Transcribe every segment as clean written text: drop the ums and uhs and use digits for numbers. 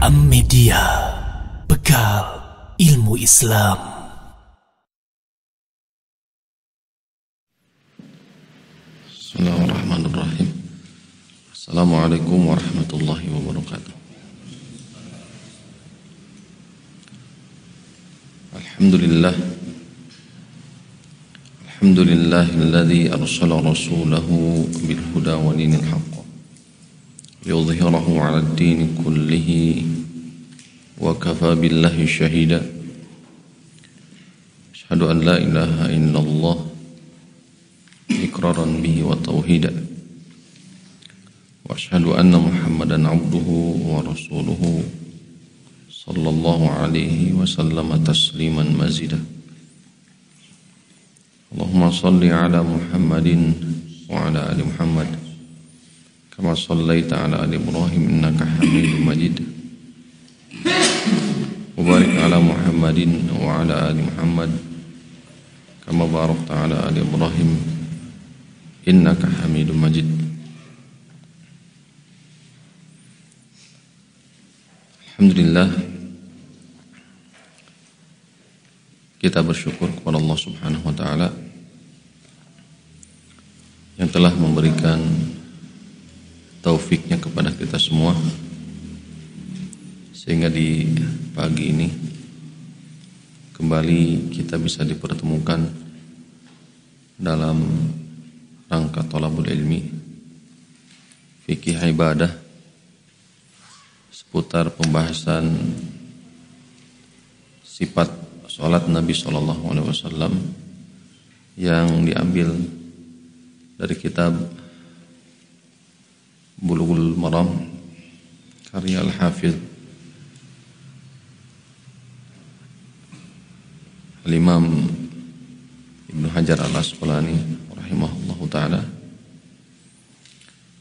Ilham Media, bekal ilmu Islam. Bismillahirrahmanirrahim. Assalamualaikum warahmatullahi wabarakatuh. Alhamdulillah. Alhamdulillahilladzi arsala rasulahu bil huda wa dinil haqq liyudhhirahu 'alad dini kullihi wa kafa billahi shahida. Asyhadu an la ilaha illallah iqraran bihi wa tauhida. Wa asyhadu anna Muhammadan 'abduhu wa rasuluhu sallallahu alaihi wa sallama tasliman mazida. Allahumma salli ala Muhammadin wa ala ali Muhammad kama sallaita ala ali Ibrahim innaka Hamidum Majid. Wa barik ala Muhammadin wa ala ali Muhammad kama barakta ala ali Ibrahim innaka Hamidum Majid. Alhamdulillah, kita bersyukur kepada Allah Subhanahu wa taala yang telah memberikan taufiknya kepada kita semua sehingga di pagi ini kembali kita bisa dipertemukan dalam rangka thalabul ilmi, fikih ibadah, seputar pembahasan sifat salat Nabi SAW yang diambil dari kitab Bulughul Maram karya Al-Hafidh Al-Imam Ibnu Hajar Al-Asqalani rahimahullahu ta'ala.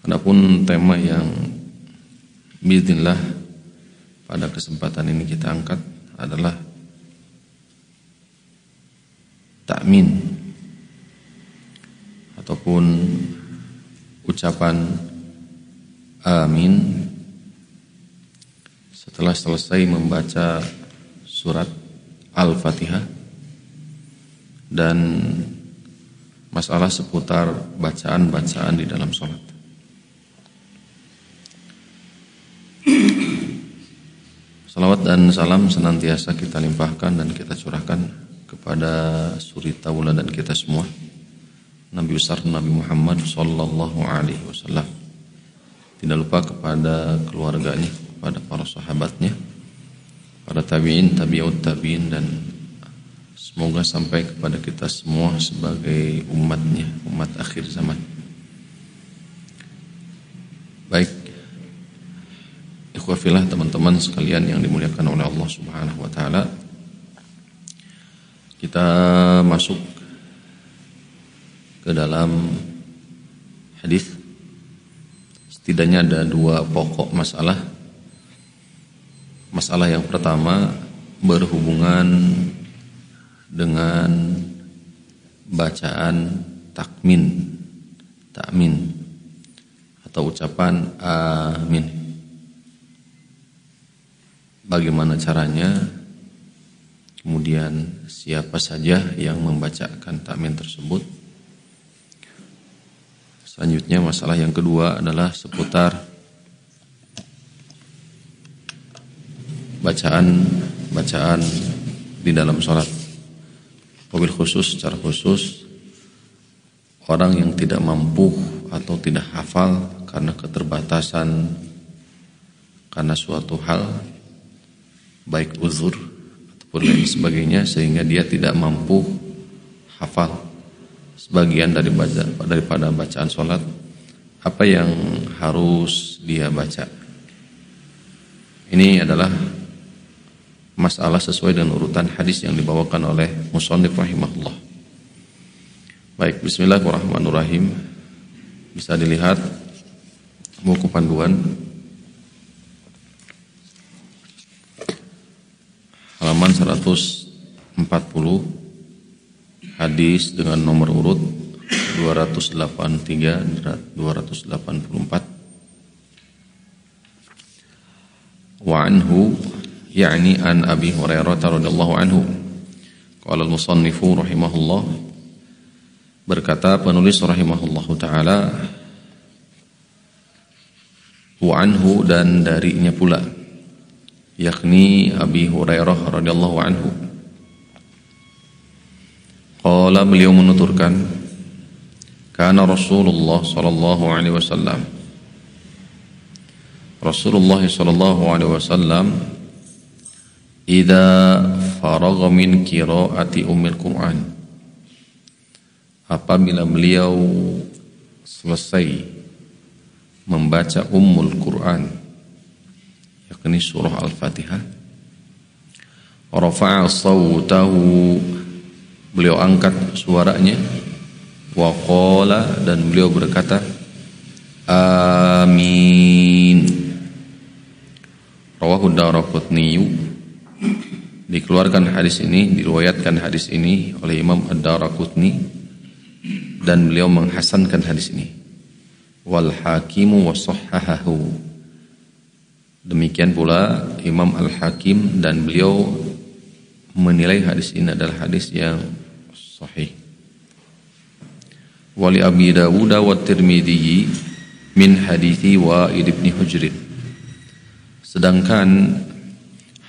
Adapun tema yang biiznillah pada kesempatan ini kita angkat adalah ta'min ataupun ucapan amin setelah selesai membaca surat Al-Fatihah dan masalah seputar bacaan-bacaan di dalam sholat. Salawat dan salam senantiasa kita limpahkan dan kita curahkan kepada suri tauladan kita semua, Nabi besar Nabi Muhammad sallallahu alaihi wasallam. Tidak lupa kepada keluarganya, kepada para sahabatnya, para tabi'in, tabi'ut tabi'in, dan semoga sampai kepada kita semua sebagai umatnya, umat akhir zaman. Baik, ikhwafillah, teman-teman sekalian yang dimuliakan oleh Allah Subhanahu wa taala, kita masuk ke dalam hadis. Setidaknya ada dua pokok masalah. Masalah yang pertama berhubungan dengan bacaan takmin atau ucapan amin. Bagaimana caranya? Kemudian siapa saja yang membacakan takmin tersebut? Selanjutnya masalah yang kedua adalah seputar bacaan di dalam sholat. Wabil khusus, secara khusus orang yang tidak mampu atau tidak hafal karena keterbatasan, karena suatu hal baik uzur ataupun lain sebagainya, sehingga dia tidak mampu hafal sebagian daripada bacaan sholat, apa yang harus dia baca? Ini adalah masalah sesuai dengan urutan hadis yang dibawakan oleh musannif rahimahullah. Baik, bismillahirrahmanirrahim. Bisa dilihat buku panduan halaman 140, hadis dengan nomor urut 283 284. wa anhu yakni an Abi Hurairah radhiyallahu anhu. Qala al-musannifu rahimahullah, berkata penulis rahimahullahu taala, wa anhu dan darinya pula, yakni Abi Hurairah radhiyallahu anhu. Qala, beliau menuturkan, kana Rasulullah sallallahu alaihi wasallam, Rasulullah sallallahu alaihi wasallam idza faragha min qiraati ummil Qur'an, apabila beliau selesai membaca Ummul Quran, yakni surah Al-Fatihah, rafa'a sawtahu, beliau angkat suaranya, wa qala, dan beliau berkata, amin. Rawahu Ad-Daraqutni, dikeluarkan hadis ini, diriwayatkan hadis ini oleh Imam Ad-Daraqutni, dan beliau menghasankan hadis ini. Wal Hakimu wa sahhahahu, demikian pula Imam Al-Hakim, dan beliau menilai hadis ini adalah hadis yang sahih. Wali Abi Dawud wa Tirmidzi min hadithi Wa'il bin Hujr, sedangkan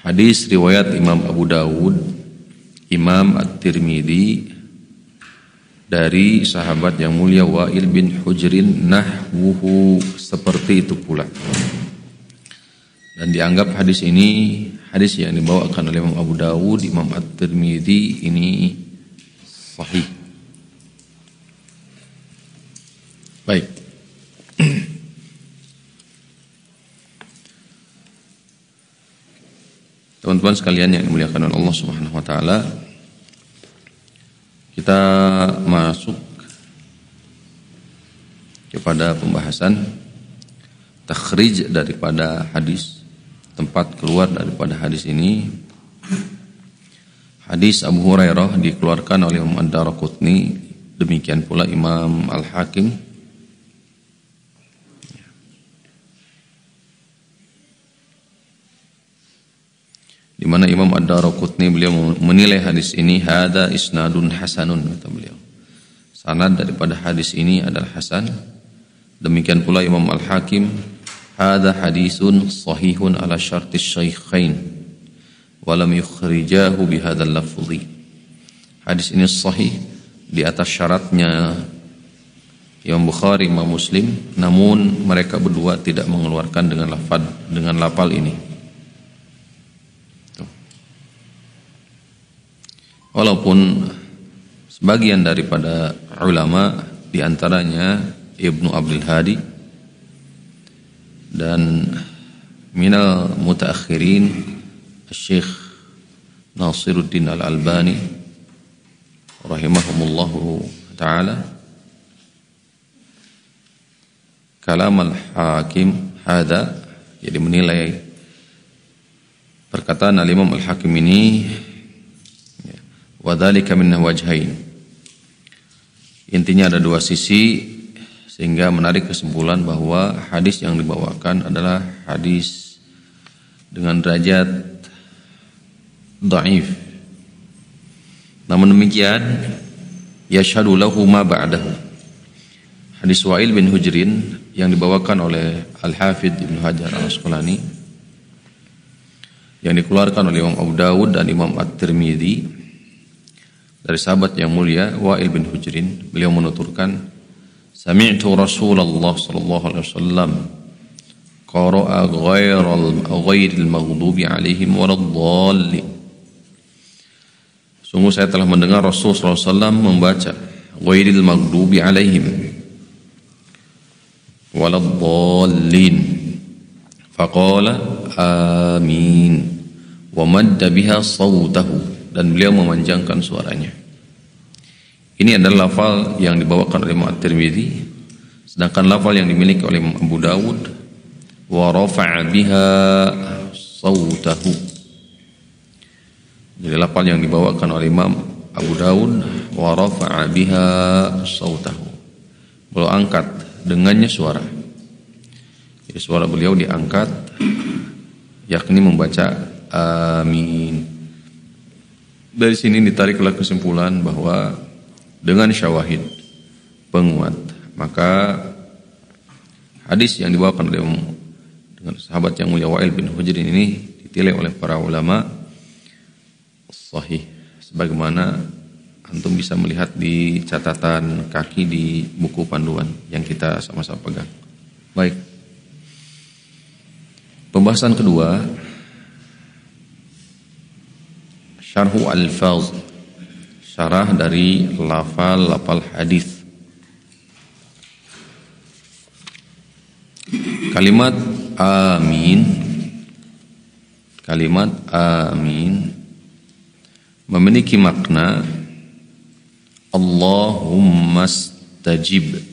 hadis riwayat Imam Abu Dawud, Imam At-Tirmidzi dari sahabat yang mulia Wa'il bin Hujrin nahwuhu, seperti itu pula. Dan dianggap hadis ini, hadis yang dibawakan oleh Imam Abu Dawud, Imam At-Tirmidzi ini sahih. Baik. Teman-teman sekalian yang dimuliakan oleh Allah Subhanahu wa taala, kita masuk kepada pembahasan takhrij daripada hadis, tempat keluar daripada hadis ini. Hadis Abu Hurairah dikeluarkan oleh Imam Ad-Daraqutni, demikian pula Imam Al-Hakim. Di mana Imam Ad-Daraqutni beliau menilai hadis ini hadza isnadun hasanun, kata beliau. Sanad daripada hadis ini adalah hasan. Demikian pula Imam Al-Hakim, hadza hadisun sahihun ala syartis syaikhain wa lam yukhrijahu bihadzal lafzi. Hadis ini sahih di atas syaratnya Imam Bukhari, Imam Muslim, namun mereka berdua tidak mengeluarkan dengan lafal ini. Walaupun sebagian daripada ulama, diantaranya Ibnu Abdul Hadi dan minal mutaakhirin Syekh Nasiruddin Al-Albani rahimahumullahu ta'ala, kalam Al-Hakim hadza, jadi menilai perkataan Al-Imam Al-Hakim ini, wa dzalika min wajhain, intinya ada dua sisi, sehingga menarik kesimpulan bahwa hadis yang dibawakan adalah hadis dengan derajat dhaif. Namun demikian, yashhadu lahu ma ba'dahu, hadis Wa'il bin Hujrin yang dibawakan oleh Al-Hafidh Ibnu Hajar Al-Asqalani, yang dikeluarkan oleh Imam Abu Dawud dan Imam At-Tirmidzi dari sahabat yang mulia Wa'il bin Hujrin, beliau menuturkan, sami'tu Rasulullah sallallahu alaihi wasallam qara'a ghairil maghdubi alaihim waladdallin. Sungguh saya telah mendengar Rasul sallallahu alaihi wasallam membaca ghairil maghdubi alaihim waladdallin, faqala amin wa madda biha sawtahu, dan beliau memanjangkan suaranya. Ini adalah lafal yang dibawakan oleh Imam At-Tirmidzi, sedangkan lafal yang dimiliki oleh Imam Abu Dawud, wa rafa'a biha sawtahu, jadi lafal yang dibawakan oleh Imam Abu Dawud, wa rafa'a biha sawtahu, beliau angkat dengannya suara. Jadi suara beliau diangkat, yakni membaca amin. Dari sini ditariklah kesimpulan bahwa dengan syawahid penguat, maka hadis yang dibawakan oleh dengan sahabat yang mulia Wa'il bin Hujr ini ditilai oleh para ulama sahih, sebagaimana antum bisa melihat di catatan kaki di buku panduan yang kita sama-sama pegang. Baik. Pembahasan kedua, syarhu al-faz, syarah dari lafal hadis. Kalimat amin memiliki makna Allahumma stajib.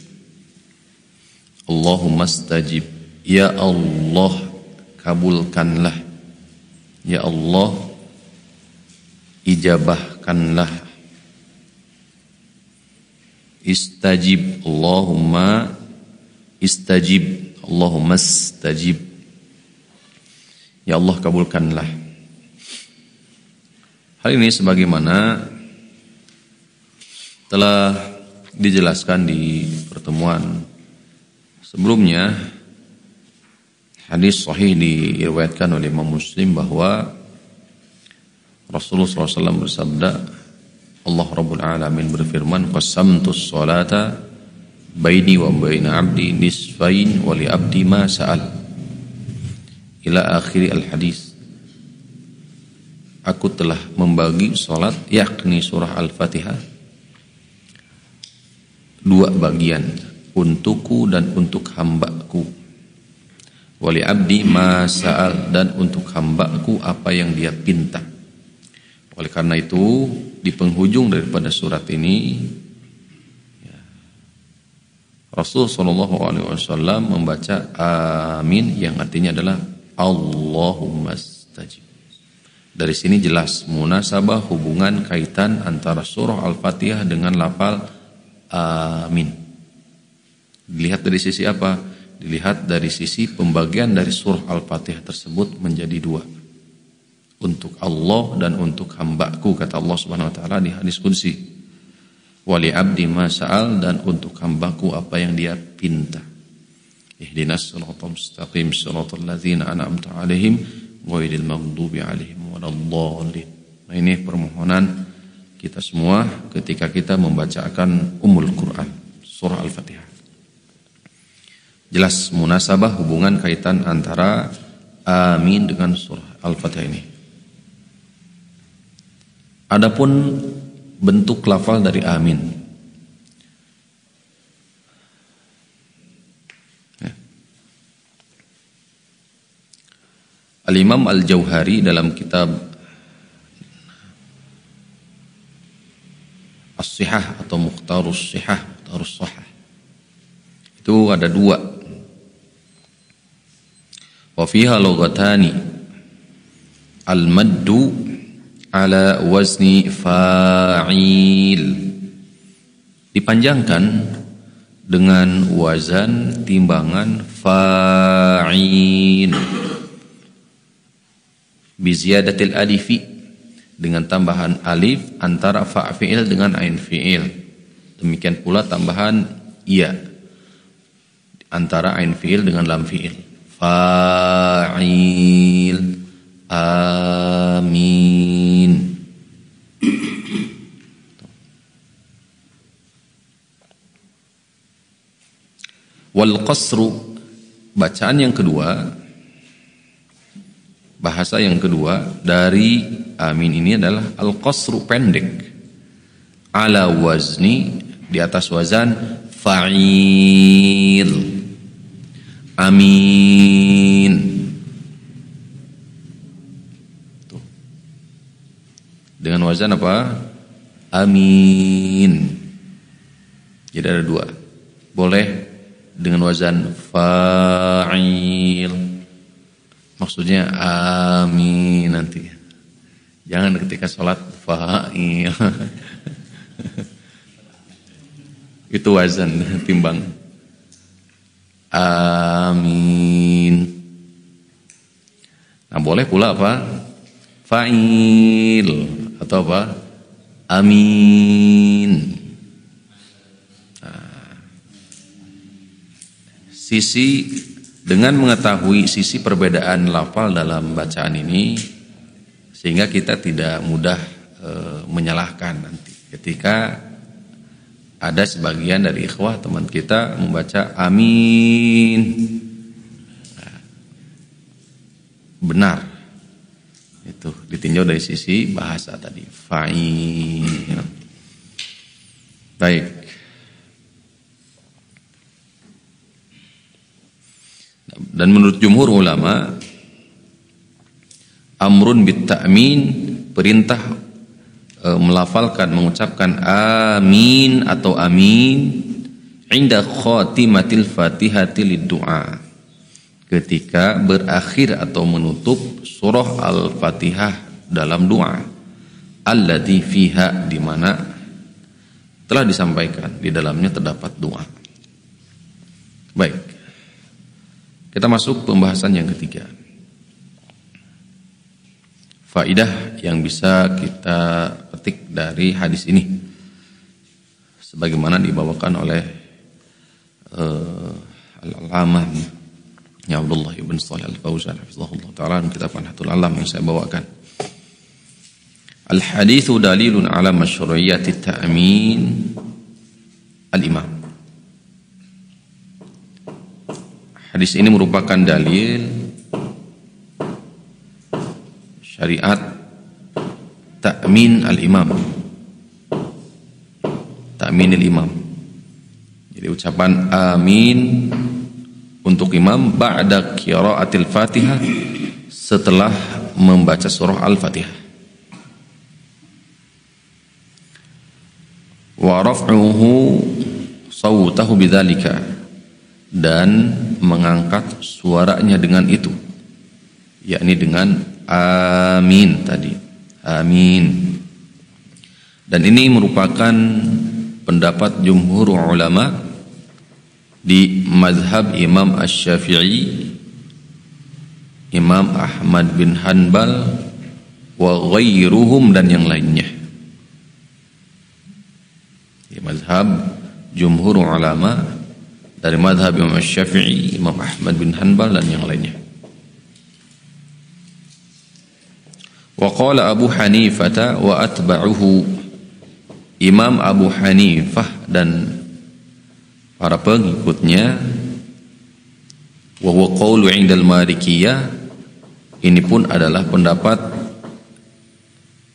Allahumma stajib, ya Allah kabulkanlah, ya Allah ijabahkanlah. Istajib, Allahumma istajib, Allahumma stajib, ya Allah kabulkanlah. Hal ini sebagaimana telah dijelaskan di pertemuan sebelumnya, hadis sahih diriwayatkan oleh Imam Muslim bahwa Rasulullah SAW bersabda, Allah Rabbul Alamin berfirman, qasamtus salata baini wa baina abdi nisfain wa li abdi ma sa'al, ila akhiri al-hadis. Aku telah membagi salat, yakni surah Al-Fatihah, dua bagian, untukku dan untuk hambaku. Wali abdi ma sa'al, dan untuk hambaku apa yang dia pinta. Oleh karena itu, di penghujung daripada surat ini, Rasulullah SAW membaca amin yang artinya adalah Allahumma stajib. Dari sini jelas munasabah, hubungan kaitan antara surah Al-Fatihah dengan lafal amin. Dilihat dari sisi apa? Dilihat dari sisi pembagian dari surah Al-Fatihah tersebut menjadi dua. Untuk Allah dan untuk hambaku, kata Allah Subhanahu wa taala di hadis qudsi. Wali abdi ma sa'al, dan untuk hambaku apa yang dia pinta. Ihdinas siratal mustaqim siratal ladzina an'amta 'alaihim ghairil maghdubi 'alaihim waladdallin. Nah, ini permohonan kita semua ketika kita membacakan Ummul Quran, surah Al-Fatihah. Jelas munasabah, hubungan kaitan antara amin dengan surah Al-Fatihah ini. Adapun bentuk lafal dari amin, Al-Imam Al-Jauhari dalam kitab As-Sihah atau Mukhtarus Sihah, Mukhtarus Sahah, itu ada dua. Wa fiha lughatani, al-maddu ala wazni fa'il, dipanjangkan dengan wazan timbangan fa'il, bi ziyadatil alifi, dengan tambahan alif antara fa' fi'il dengan ain fi'il. Demikian pula tambahan ya antara ain fi'il dengan lam fi'il. Fa'il, amin. Wal qasru, bacaan yang kedua, bahasa yang kedua dari amin ini adalah al-qasru, pendek, ala wazni, di atas wazan fa'il, amin. Tuh. Dengan wazan apa? Amin. Jadi ada dua. Boleh dengan wazan fa'il, maksudnya amin nanti. Jangan ketika sholat fa'il. Itu wazan, timbang. Amin. Nah, boleh pula apa? Fa'il atau apa? Amin. Nah, dengan mengetahui sisi perbedaan lafal dalam bacaan ini, sehingga kita tidak mudah menyalahkan nanti ketika ada sebagian dari ikhwah teman kita membaca amin. Nah, benar. Itu ditinjau dari sisi bahasa tadi, fa'il. Baik. Dan menurut jumhur ulama, amrun bit ta'min, perintah melafalkan, mengucapkan amin atau amin inda khatimatil fatihati lid-du'a, ketika berakhir atau menutup surah Al-Fatihah dalam doa, allati fiha, di mana telah disampaikan di dalamnya terdapat doa. Baik, kita masuk pembahasan yang ketiga. Faidah yang bisa kita petik dari hadis ini, sebagaimana dibawakan oleh Al-Allamah Abdullah ibn Shalih Al-Fauzan hafizahullah ta'ala dalam kitab Fathul Alam yang saya bawakan. Al-haditsu dalilun ala masyru'iyyati ta'min al-imam. Hadis ini merupakan dalil syariat ta'min al-imam. Ta'min al-imam. Jadi ucapan amin untuk imam ba'da qiraatil Fatihah, setelah membaca surah Al-Fatihah. Wa raf'uhu sawtahu bidzalika, dan mengangkat suaranya dengan itu, yakni dengan amin tadi, amin. Dan ini merupakan pendapat jumhur ulama di mazhab Imam Asy-Syafi'i, Imam Ahmad bin Hanbal, wa ghairuhum, dan yang lainnya. Di mazhab jumhur ulama dari mazhab Imam Asy-Syafi'i, Imam Ahmad bin Hanbal, dan yang lainnya. Wa qala Abu Hanifah wa atba'uhu, Imam Abu Hanifah dan para pengikutnya, wa huwa qawlu 'indal Malikiyah, ini pun adalah pendapat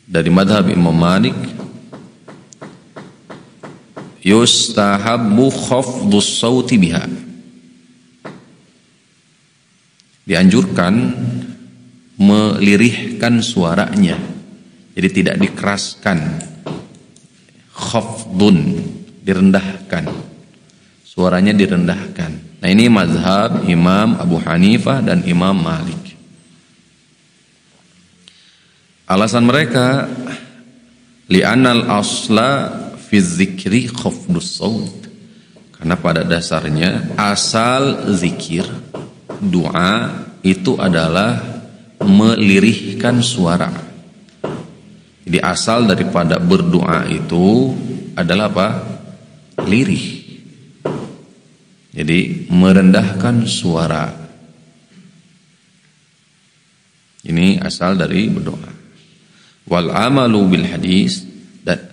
dari mazhab Imam Malik, yustahabbu khafdus sauti biha, dianjurkan melirihkan suaranya, jadi tidak dikeraskan. Khafdun, direndahkan, suaranya direndahkan. Nah, ini mazhab Imam Abu Hanifah dan Imam Malik. Alasan mereka, li'annal asla fi dzikri khafdus saut, karena pada dasarnya asal zikir, doa itu adalah melirihkan suara. Jadi asal daripada berdoa itu adalah apa? Lirih. Jadi merendahkan suara. Ini asal dari berdoa. Wal amalu bil hadis, dan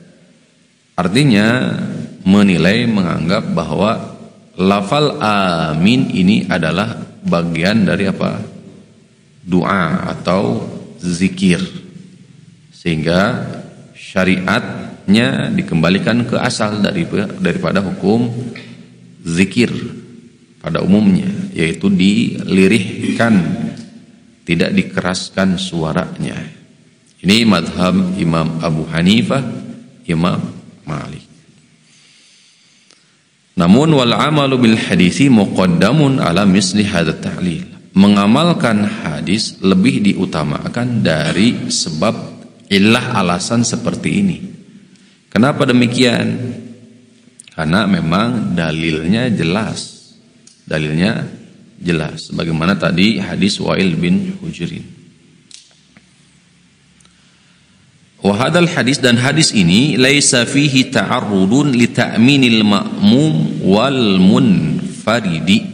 artinya menilai, menganggap bahwa lafal amin ini adalah bagian dari apa? Doa atau zikir, sehingga syariatnya dikembalikan ke asal daripada hukum zikir pada umumnya, yaitu dilirihkan, tidak dikeraskan suaranya. Ini mazhab Imam Abu Hanifah, Imam Malik. Namun wal amalu bil hadisi muqaddamun ala misli hadzal ta'lil, mengamalkan hadis lebih diutamakan dari sebab illah, alasan seperti ini. Kenapa demikian? Karena memang dalilnya jelas. Dalilnya jelas. Bagaimana tadi hadis Wa'il bin Hujrin. wa hadzal hadis, dan hadis ini laisa fihi ta'arrudun li ta'minil ma'mum wal munfaridi.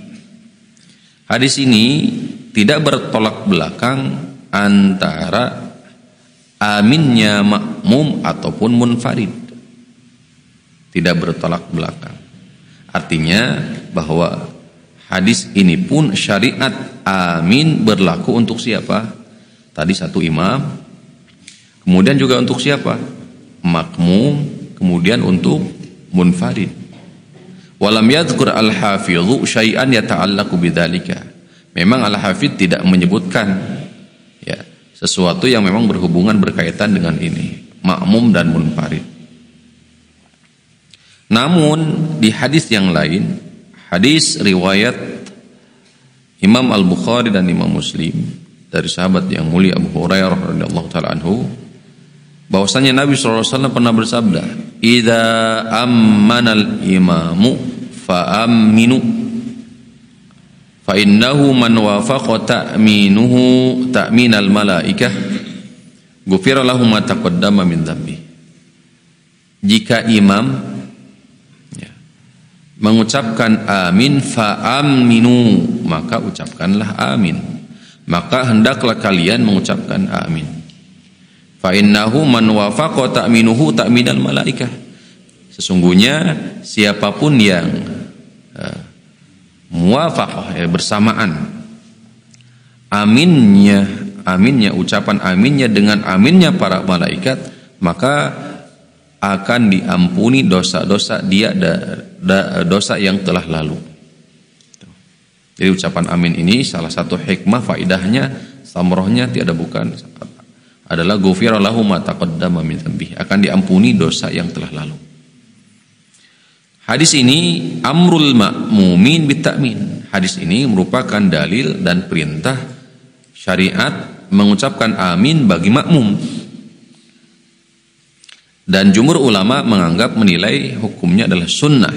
Hadis ini tidak bertolak belakang antara aminnya makmum ataupun munfarid. Tidak bertolak belakang. Artinya bahwa hadis ini pun syariat amin berlaku untuk siapa? Tadi satu imam, kemudian juga untuk siapa? Makmum, kemudian untuk munfarid. Walam yadhkur al-hafidhu syai'an yata'allaqu bidzalika. Memang al-hafidh tidak menyebutkan ya, sesuatu yang memang berhubungan berkaitan dengan ini, makmum dan munfarid. Namun di hadis yang lain, hadis riwayat Imam Al-Bukhari dan Imam Muslim dari sahabat yang mulia Abu Hurairah radhiyallahu taala anhu, bahwasanya Nabi SAW pernah bersabda, "Idza ammanal imamu fa aminu, fa innahu man wafaqa ta'minuhu ta'minal malaikah ghufira lahu ma taqaddama min dzambi." Jika imam mengucapkan amin, fa aminu, maka ucapkanlah amin, maka hendaklah kalian mengucapkan amin. Fa innahu man wafaqa ta'minuhu ta'minal malaikah, sesungguhnya siapapun yang muwafaqah, bersamaan aminnya ucapan aminnya dengan aminnya para malaikat, maka akan diampuni dosa-dosa dia, dosa yang telah lalu. Jadi ucapan amin ini salah satu hikmah faidahnya, samrohnya tiada bukan adalah ghufira lahu ma taqaddama min dzambihi, akan diampuni dosa yang telah lalu. Hadis ini amrul ma'mumin bitakmin. Hadis ini merupakan dalil dan perintah syariat mengucapkan amin bagi makmum. Dan jumhur ulama menilai hukumnya adalah sunnah.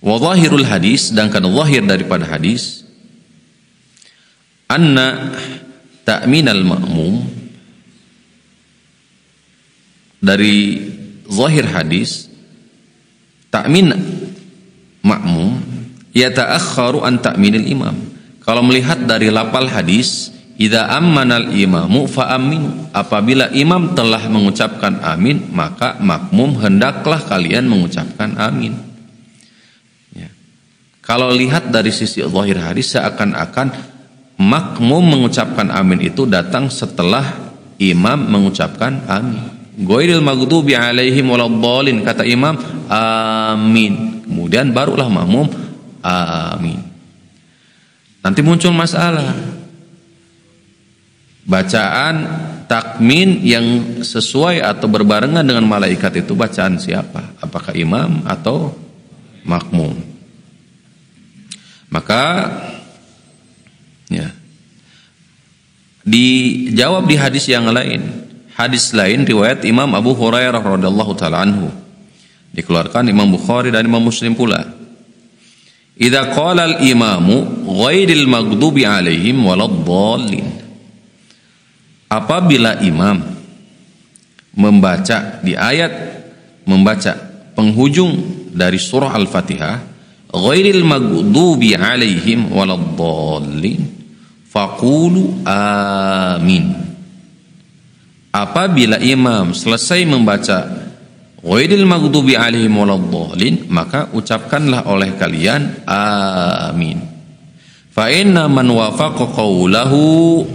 Wa zahirul hadis, sedangkan zahir daripada hadis, anna ta'minal ma'mum, dari zahir hadis, ta'min makmum yata'akhkharu an ta'minil imam. Kalau melihat dari lafal hadis, idza ammanal imamu fa aminu, apabila imam telah mengucapkan amin, maka makmum hendaklah kalian mengucapkan amin. Ya. Kalau lihat dari sisi zahir hadis, seakan-akan makmum mengucapkan amin itu datang setelah imam mengucapkan amin. Ghairil maghdubi alaihim waladdallin, kata imam amin, kemudian barulah makmum amin. Nanti muncul masalah. Bacaan takmin yang sesuai atau berbarengan dengan malaikat itu bacaan siapa? Apakah imam atau makmum? Maka ya, dijawab di hadis yang lain. Hadis lain riwayat Imam Abu Hurairah radhiyallahu taala anhu, dikeluarkan Imam Bukhari dan Imam Muslim pula. Idza qala al-imamu ghairil maghdubi alaihim waladdallin, apabila imam membaca di ayat, membaca penghujung dari surah Al-Fatihah, ghairil maghdubi alaihim waladdallin, faqulu amin. Apabila imam selesai membaca ghairil maghdubi alaihim waladdallin, maka ucapkanlah oleh kalian amin. Fa inna man wafaqa qawlahu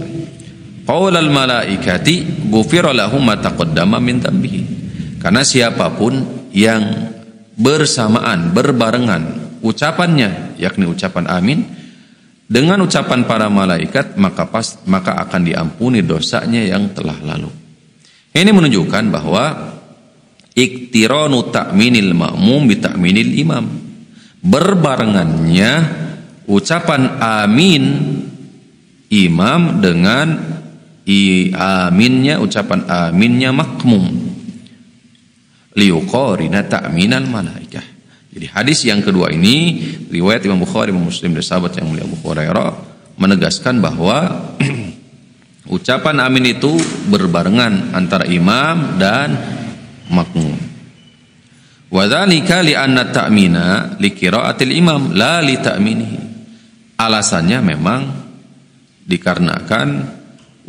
qaulal malaikati ghufira lahu ma taqaddama min dzambihi. Karena siapapun yang bersamaan, berbarengan ucapannya, yakni ucapan amin dengan ucapan para malaikat, maka akan diampuni dosanya yang telah lalu. Ini menunjukkan bahwa iktiranu ta'minil ma'mum bi ta'minil imam, berbarengannya ucapan amin imam dengan aminnya, ucapan aminnya makmum, liuqarina ta'minal malaikah. Jadi hadis yang kedua ini riwayat Imam Bukhari, Imam Muslim dari sahabat yang mulia Abu Hurairah menegaskan bahwa Ucapan amin itu berbarengan antara imam dan makmum. Wa dzalika li anna ta'mina li qiraatil imam la li ta'minihi. Alasannya memang dikarenakan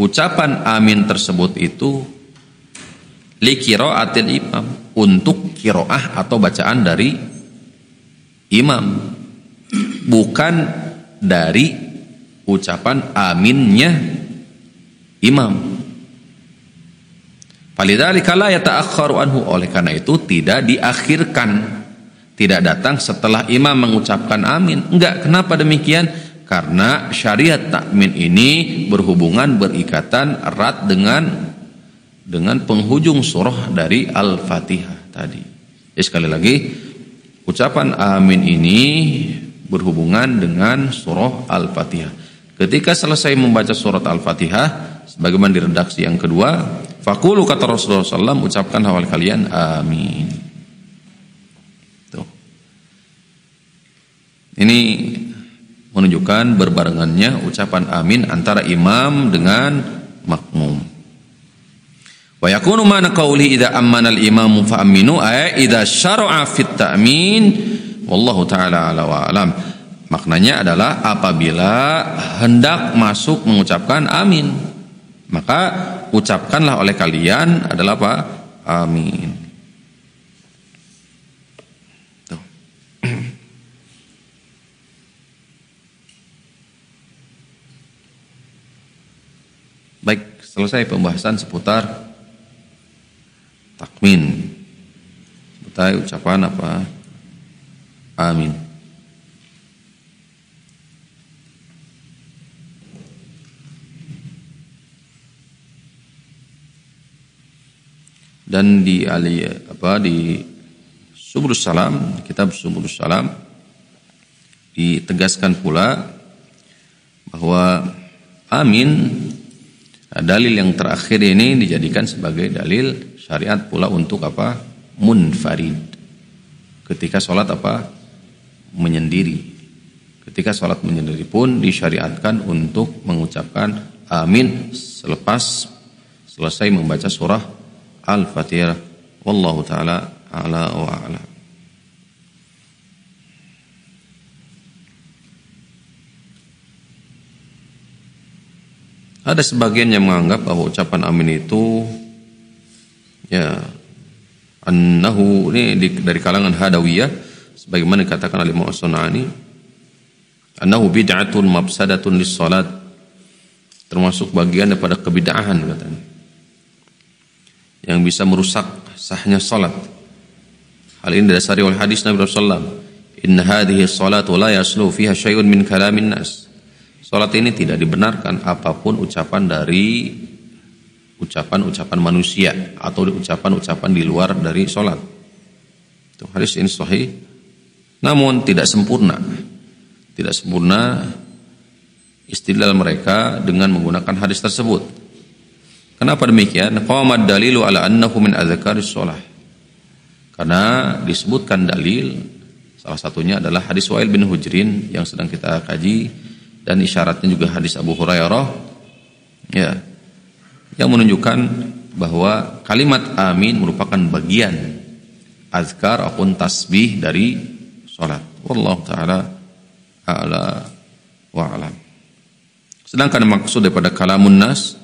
ucapan amin tersebut itu li qiraatil imam, untuk qiraah atau bacaan dari imam, bukan dari ucapan aminnya imam. Falidzalika la yata'akhkharu anhu, oleh karena itu tidak diakhirkan, tidak datang setelah imam mengucapkan amin. Enggak, kenapa demikian? Karena syariat takmin ini berhubungan, berikatan erat dengan penghujung surah dari Al-Fatihah tadi. Jadi sekali lagi, ucapan amin ini berhubungan dengan surah Al-Fatihah. Ketika selesai membaca surat Al-Fatihah, sebagaimana di redaksi yang kedua, faqulu, kata Rasulullah SAW, ucapkan awal kalian amin. Tuh. Ini menunjukkan berbarengannya ucapan amin antara imam dengan makmum. Wa yakunu ma'na qawli idza ammana al-imamu fa aminu, ay idza syara'a fit ta'min, wallahu ta'ala ala wa alam. Maknanya adalah apabila hendak masuk mengucapkan amin, maka ucapkanlah oleh kalian adalah apa? Amin. Tuh. Baik, selesai pembahasan seputar takmin. Seputar ucapan apa? Amin. Dan di Subulus Salam, kitab Subulus Salam, ditegaskan pula bahwa amin, dalil yang terakhir ini dijadikan sebagai dalil syariat pula untuk apa? Munfarid. Ketika sholat apa? Menyendiri. Ketika sholat menyendiri pun disyariatkan untuk mengucapkan amin selepas selesai membaca surah Al-Fatihah. Wallahu ta'ala a'la wa a'la. Ada sebagian yang menganggap bahwa ucapan amin itu ya annahu, ini dari kalangan Hadawiyah, sebagaimana dikatakan oleh Imam As-Sunani, annahu bid'atun mafsadatun lis-salat, termasuk bagian daripada kebid'ahan katanya, yang bisa merusak sahnya salat. Hal ini didasari oleh hadis Nabi sallallahu alaihi wasallam, inna hadhihi salatu la yaslu fiha syai'un min kalamin nas. Salat ini tidak dibenarkan apapun ucapan dari ucapan-ucapan manusia atau ucapan-ucapan di luar dari salat. Itu hadis ini sahih, namun tidak sempurna. Tidak sempurna istidlal mereka dengan menggunakan hadis tersebut. Kenapa demikian? Qamad dalilu ala annahu min adzkaris shalah. Karena disebutkan dalil, salah satunya adalah hadis Wa'il bin Hujrin yang sedang kita kaji, dan isyaratnya juga hadis Abu Hurairah, ya, yang menunjukkan bahwa kalimat amin merupakan bagian azkar ataupun tasbih dari salat. Wallahu taala a'la wa a'lam. Sedangkan maksud daripada kalamun nas,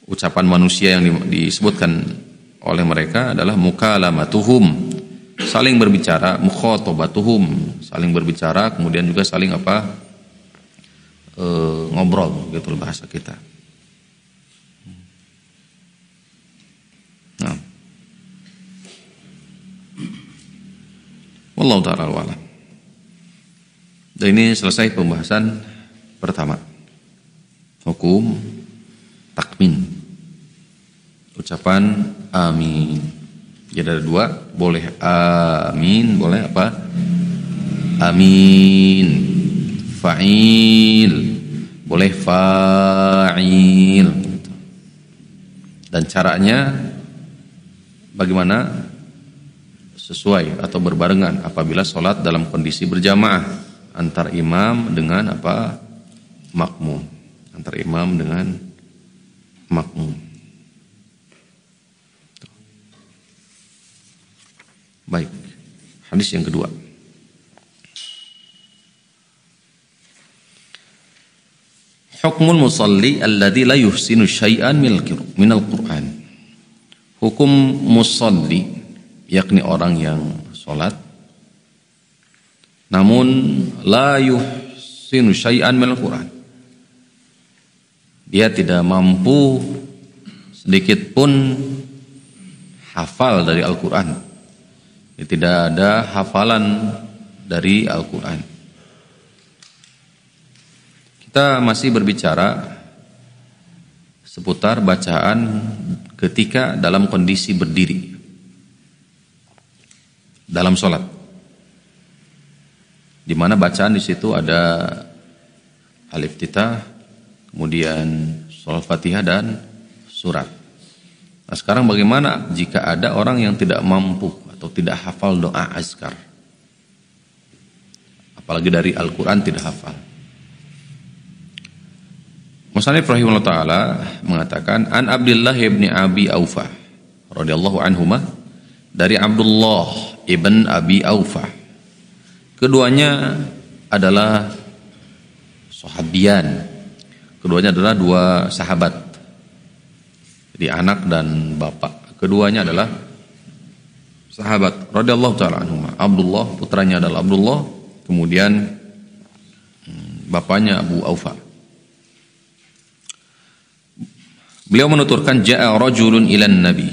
ucapan manusia yang disebutkan oleh mereka adalah mukalamatuhum, saling berbicara, mukhatabatuhum, saling berbicara, kemudian juga saling apa? Ngobrol, gitu bahasa kita. Nah. Wallahu ta'ala a'lam. Dan ini selesai pembahasan pertama. Hukum takmin, ucapan amin. Jadi ada dua, boleh amin, boleh apa? Amin, fa'il, boleh fa'il. Dan caranya bagaimana? Sesuai atau berbarengan apabila sholat dalam kondisi berjamaah antar imam dengan apa? Makmum, antar imam dengan makmum. Baik, hadis yang kedua. Hukmul musalli alladzi la yuhsinu syai'an minal Qur'an. Hukum musalli, yakni orang yang sholat namun la yuhsinu syai'an minal Qur'an. Dia tidak mampu sedikit pun hafal dari Al-Qur'an. Tidak ada hafalan dari Al-Qur'an. Kita masih berbicara seputar bacaan ketika dalam kondisi berdiri dalam sholat, di mana bacaan di situ ada al-iftitah, kemudian surah Fatihah dan surat. Nah, sekarang bagaimana jika ada orang yang tidak mampu atau tidak hafal doa azkar, apalagi dari Al-Quran tidak hafal? Musannif rahimahullah ta'ala mengatakan, An Abdullah ibn Abi Aufa radhiyallahu anhuma, dari Abdullah ibn Abi Aufa. Keduanya adalah sahabian. Keduanya adalah dua sahabat. Jadi anak dan bapak. Keduanya adalah sahabat radhiyallahu ta'ala anhuma. Abdullah, putranya adalah Abdullah, kemudian bapaknya Abu Aufa. Beliau menuturkan, ja'a rajulun ilan nabi,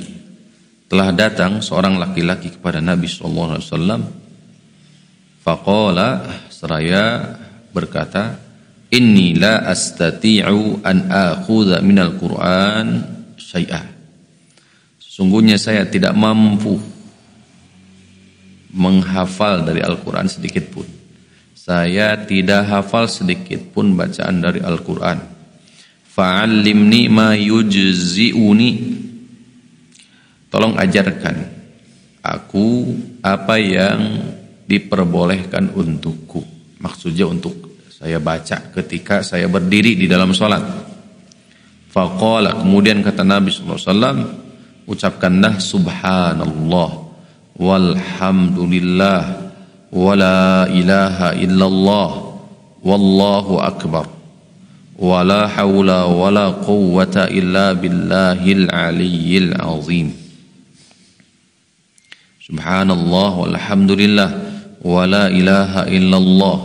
telah datang seorang laki-laki kepada Nabi SAW. Faqala, seraya berkata, inni la astati'u an akhudha minal Qur'an syai'ah. Sesungguhnya saya tidak mampu menghafal dari Al-Quran sedikit pun. Saya tidak hafal sedikit pun bacaan dari Al-Quran. Fa'allimni ma yujzi'uni, tolong ajarkan aku apa yang diperbolehkan untukku. Maksudnya untuk saya baca ketika saya berdiri di dalam sholat. Faqala, kemudian kata Nabi SAW, ucapkanlah subhanallah walhamdulillah wala ilaha illallah wallahu akbar wala hawla wala quwwata illa billahil aliyyil azim. Subhanallah walhamdulillah wala ilaha illallah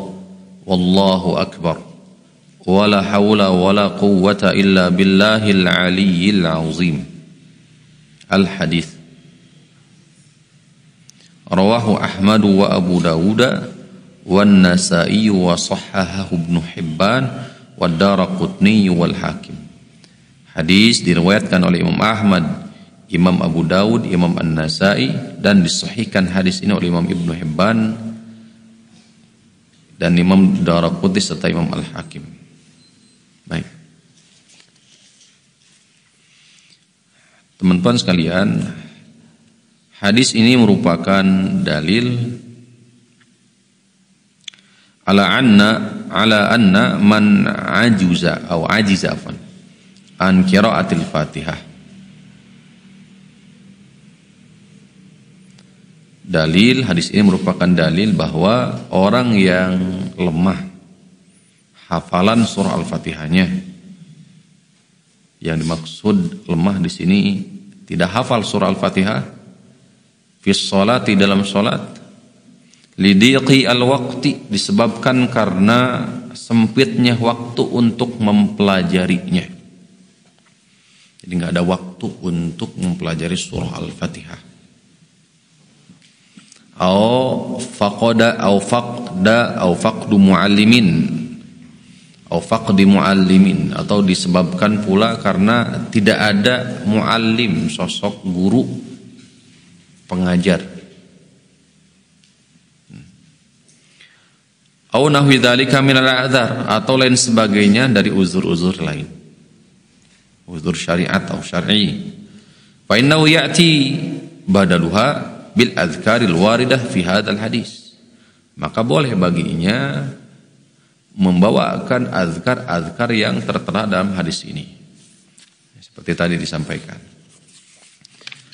wallahu akbar wala hawla wala quwwata illa billahil aliyyil azim. Al-hadits rawahu Ahmad wa Abu Dawud wan Nasa'i wa sahhahahu Ibnu Hibban wa Daraqutni wal Hakim. Hadis diriwayatkan oleh Imam Ahmad, Imam Abu Dawud, Imam An-Nasa'i, dan disahihkan hadis ini oleh Imam Ibnu Hibban dan Imam Daraqutni serta Imam Al-Hakim. Baik. Teman-teman sekalian, hadis ini merupakan dalil ala anna man ajiza an qiraatil Fatihah. Dalil hadis ini merupakan dalil bahwa orang yang lemah hafalan surah Al-Fatihahnya, yang dimaksud lemah di sini tidak hafal surah Al-Fatihah, fi sholati, dalam sholat, lidiqi al-waqti, disebabkan karena sempitnya waktu untuk mempelajarinya. Jadi nggak ada waktu untuk mempelajari surah Al-Fatihah. Au faqdu muallimin, au faqdi muallimin, atau disebabkan pula karena tidak ada muallim, sosok guru pengajar. Au nahwi dzalika minal a'dzar, atau lain sebagainya dari uzur-uzur lain, uzur syariat atau syar'i. Fa innahu ya'ti badaluha bil adhkaril waridah fi hadzal hadis. Maka boleh baginya membawakan azkar-azkar yang tertera dalam hadis ini. Seperti tadi disampaikan.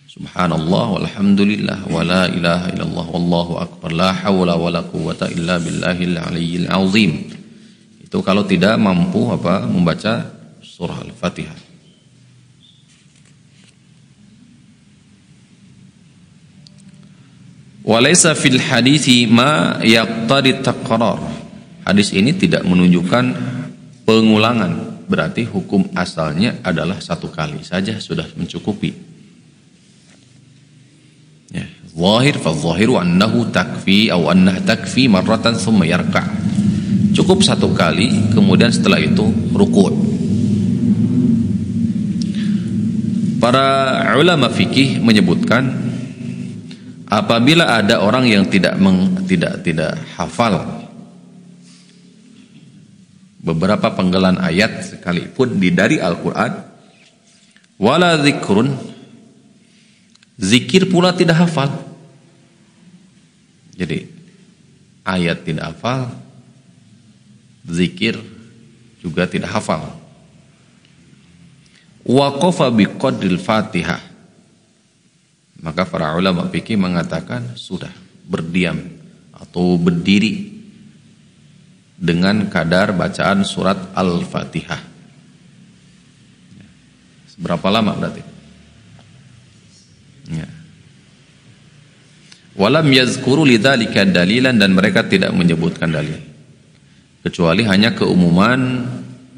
Subhanallah walhamdulillah wa la ilaha illallah wallahu akbar la hawla wa la quwwata illa billahil aliyyil azim. Itu kalau tidak mampu membaca surah Al-Fatihah. Walaysa fil hadithi ma yaqtadi taqrar. Hadis ini tidak menunjukkan pengulangan. Berarti hukum asalnya adalah satu kali saja sudah mencukupi. Ya, zahir fa zahiru annahu takfi atau annah takfi marratan thumma yarka'. Cukup satu kali, kemudian setelah itu rukuk. Para ulama fikih menyebutkan apabila ada orang yang tidak hafal beberapa penggalan ayat sekalipun dari Al-Qur'an, wala zikrun, zikir pula tidak hafal. Jadi ayat tidak hafal, zikir juga tidak hafal. Waqafa biqadril Fatihah. Maka para ulama fikih mengatakan sudah berdiam atau berdiri dengan kadar bacaan surat Al-Fatihah. Seberapa lama berarti? Ya. Walam yazkuru lidzalika dalilan, dan mereka tidak menyebutkan dalil kecuali hanya keumuman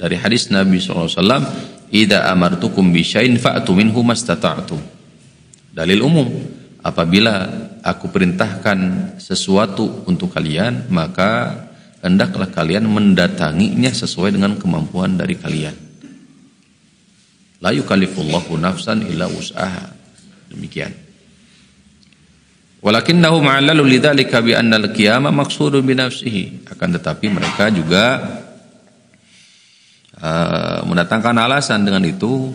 dari hadis Nabi SAW, idza amartukum bi syai'in fa'tu minhu mastata'tum. Dalil umum, apabila aku perintahkan sesuatu untuk kalian, maka hendaklah kalian mendatanginya sesuai dengan kemampuan dari kalian. La yukallifullahu nafsan illa wus'aha. Demikian. Walakinnahu ma'allalu lidzalika bi anna al-qiyama maqsudun bi nafsihi. Akan tetapi mereka juga mendatangkan alasan dengan itu,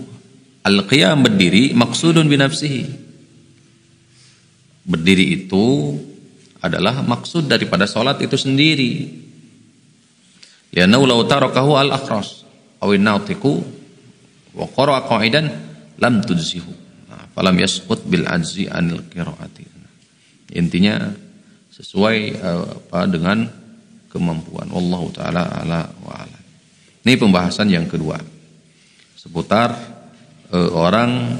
al-qiyam berdiri maqsudun bi nafsihi. Berdiri itu adalah maksud daripada salat itu sendiri. Li'annahu law tarakahu al-akhras aw an-nautiqu wa qara'a qa'idan lam tujzihu. Falam yasqut bil ajzi anil qiraati. Intinya sesuai dengan kemampuan. Wallahu taala ala wa ala. Ini pembahasan yang kedua seputar orang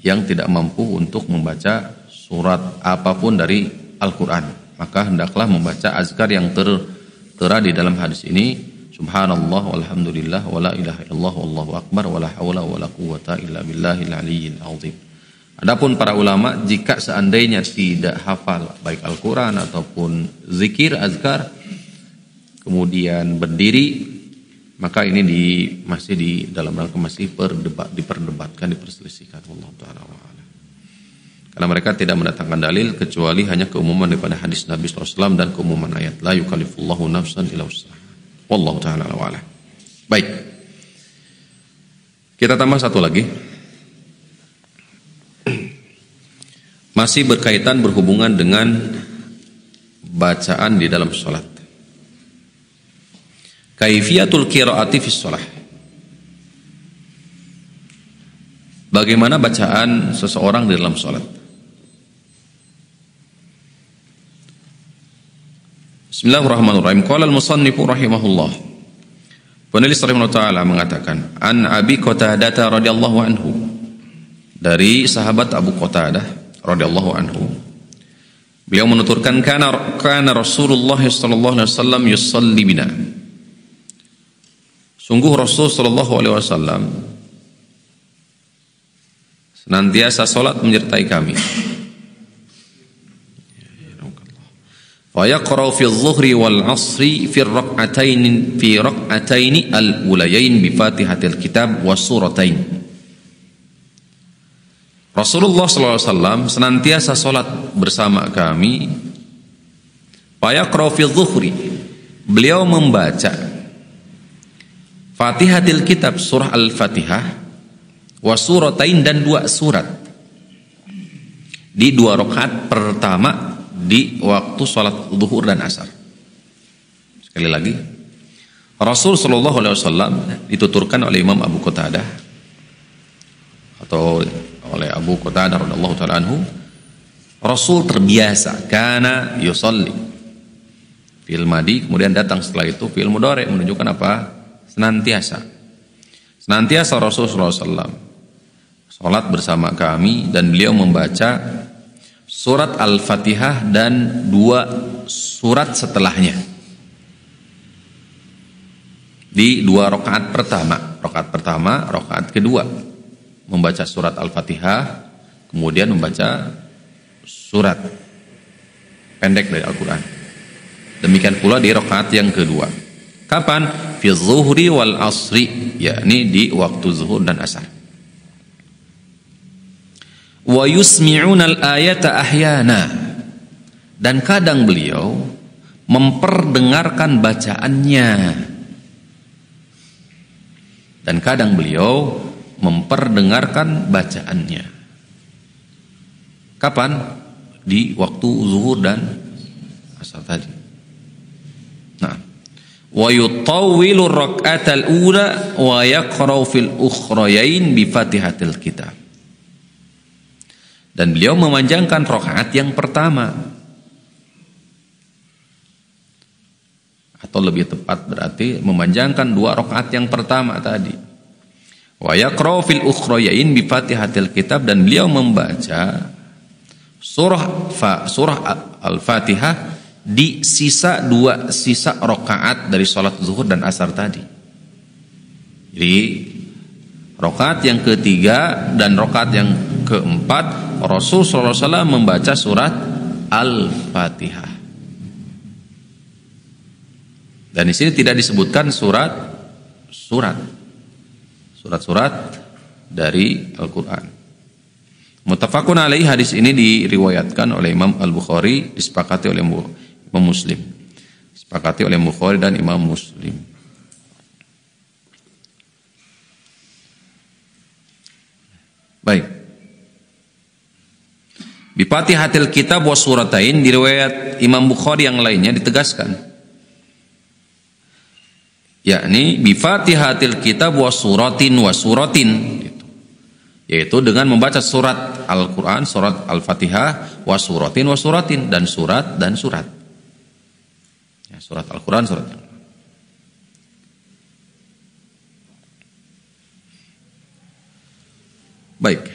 yang tidak mampu untuk membaca surat apapun dari Al-Qur'an, maka hendaklah membaca azkar yang tertera di dalam hadis ini. Subhanallah walhamdulillah wala ilaha illallah wallahu akbar wala haula wala quwwata illa billahil aliyyil azim. Adapun para ulama, jika seandainya tidak hafal baik Al-Quran ataupun zikir, azkar, kemudian berdiri, maka ini masih di dalam rangka masih diperdebatkan, diperselisihkan. Allah Ta'ala wa'ala. Karena mereka tidak mendatangkan dalil kecuali hanya keumuman daripada hadis Nabi SAW dan keumuman ayat. La yukallifullahu nafsan illa wus'aha. Wallahu Ta'ala wa'ala. Baik. Kita tambah satu lagi. Masih berkaitan berhubungan dengan bacaan di dalam sholat. Kaifiyatul qiraati fi sholat. Bagaimana bacaan seseorang di dalam sholat? Bismillahirrahmanirrahim. Qala al-musannifu rahimahullah. Penulis rahimahullah ta'ala mengatakan, An Abi Qatadah radhiyallahu anhu. Dari sahabat Abu Qatadah radhiyallahu anhu, beliau menuturkan kana Rasulullah sallallahu alaihi wasallam yusalli bina. Sungguh Rasul sallallahu alaihi wasallam senantiasa salat menyertai kami. Wa yaqra'u fi adh-dhuhri wal 'ashri fi rak'atayn al-ulayayn bi Fatihatil Kitab wa suratain. Rasulullah SAW senantiasa sholat bersama kami. Fayaqra'u fi adh-dhuhri, beliau membaca Fatihatil Kitab, surah Al-Fatihah, wa suratain, dan 2 surat di 2 rakaat pertama di waktu sholat zuhur dan asar. Sekali lagi, Rasul SAW dituturkan oleh Imam Abu Qatadah, atau oleh Abu Qatadah radhiyallahu taala anhu, Rasul terbiasa kana yusalli fi'il madi, kemudian datang setelah itu fi'il mudhari, menunjukkan apa? Senantiasa Rasulullah SAW salat bersama kami dan beliau membaca surat Al-Fatihah dan 2 surat setelahnya di 2 rakaat pertama. Rakaat kedua membaca surat Al-Fatihah, kemudian membaca surat pendek dari Al-Quran. Demikian pula di rakaat yang kedua. Kapan? Fi zuhri wal asri, yakni di waktu zuhur dan asar. Wa yusmi'unal ayata ahyana, dan kadang beliau memperdengarkan bacaannya. Kapan? Di waktu zuhur dan asar tadi. Nah, wa yutawwilu rak'atal ula wa yaqra'u fil ukhrayain bi Fatihatil Kitab. Dan beliau memanjangkan rakaat yang pertama, atau lebih tepat berarti memanjangkan 2 rakaat yang pertama tadi. Wa yaqra'u fil ukhrayain bi Fatihatil Kitab, dan beliau membaca surah Al-Fatihah di sisa 2 rakaat dari sholat zuhur dan asar tadi. Jadi rakaat yang ketiga dan rakaat yang keempat Rasulullah SAW membaca surat Al-Fatihah. Dan di sini tidak disebutkan surat-surat dari Al-Quran. Muttafaqun alaih, hadis ini diriwayatkan oleh Imam Al-Bukhari, disepakati oleh Imam Muslim. Disepakati oleh Bukhari dan Imam Muslim. Baik. Bi Fatihatil Kitab wa suratain, di riwayat Imam Bukhari yang lainnya ditegaskan, yakni bi Fatihatil Kitab wa suratin gitu. Yaitu dengan membaca surat Al-Qur'an, surat Al-Fatihah, wa suratin dan surat. Ya, surat Al-Qur'an, surat. Baik.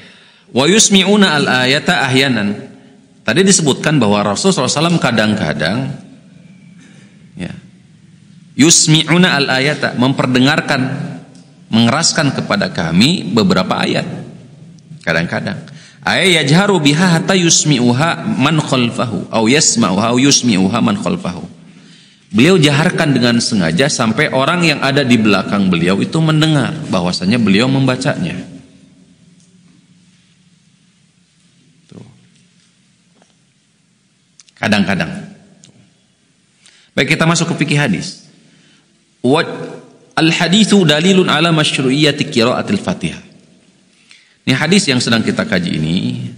Wa yusmi'una al-ayata ahyanan. Tadi disebutkan bahwa Rasulullah SAW kadang-kadang ya, yusmi'una al-ayata, memperdengarkan, mengeraskan kepada kami beberapa ayat. Kadang-kadang ayat yajharu biha hatta yusmi'uha man khalfahu aw yasma'uha aw yusmi'uha man khalfahu. Beliau jaharkan dengan sengaja sampai orang yang ada di belakang beliau itu mendengar bahwasanya beliau membacanya. Kadang-kadang. Baik, kita masuk ke fikih hadis. Al-haditsu dalilun ala masyru'iyyati qira'atil Fatihah. Ini hadis yang sedang kita kaji ini,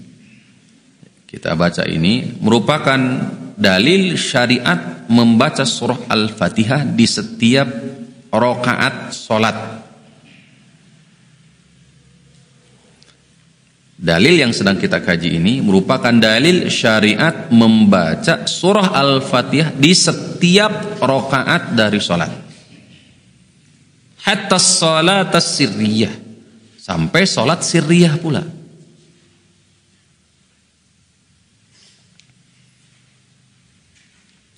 kita baca ini, merupakan dalil syariat membaca surah Al-Fatihah di setiap rakaat salat. Dalil yang sedang kita kaji ini merupakan dalil syariat membaca surah Al-Fatihah di setiap rakaat dari salat. Hatta salat sirriyah, sampai salat sirriyah pula.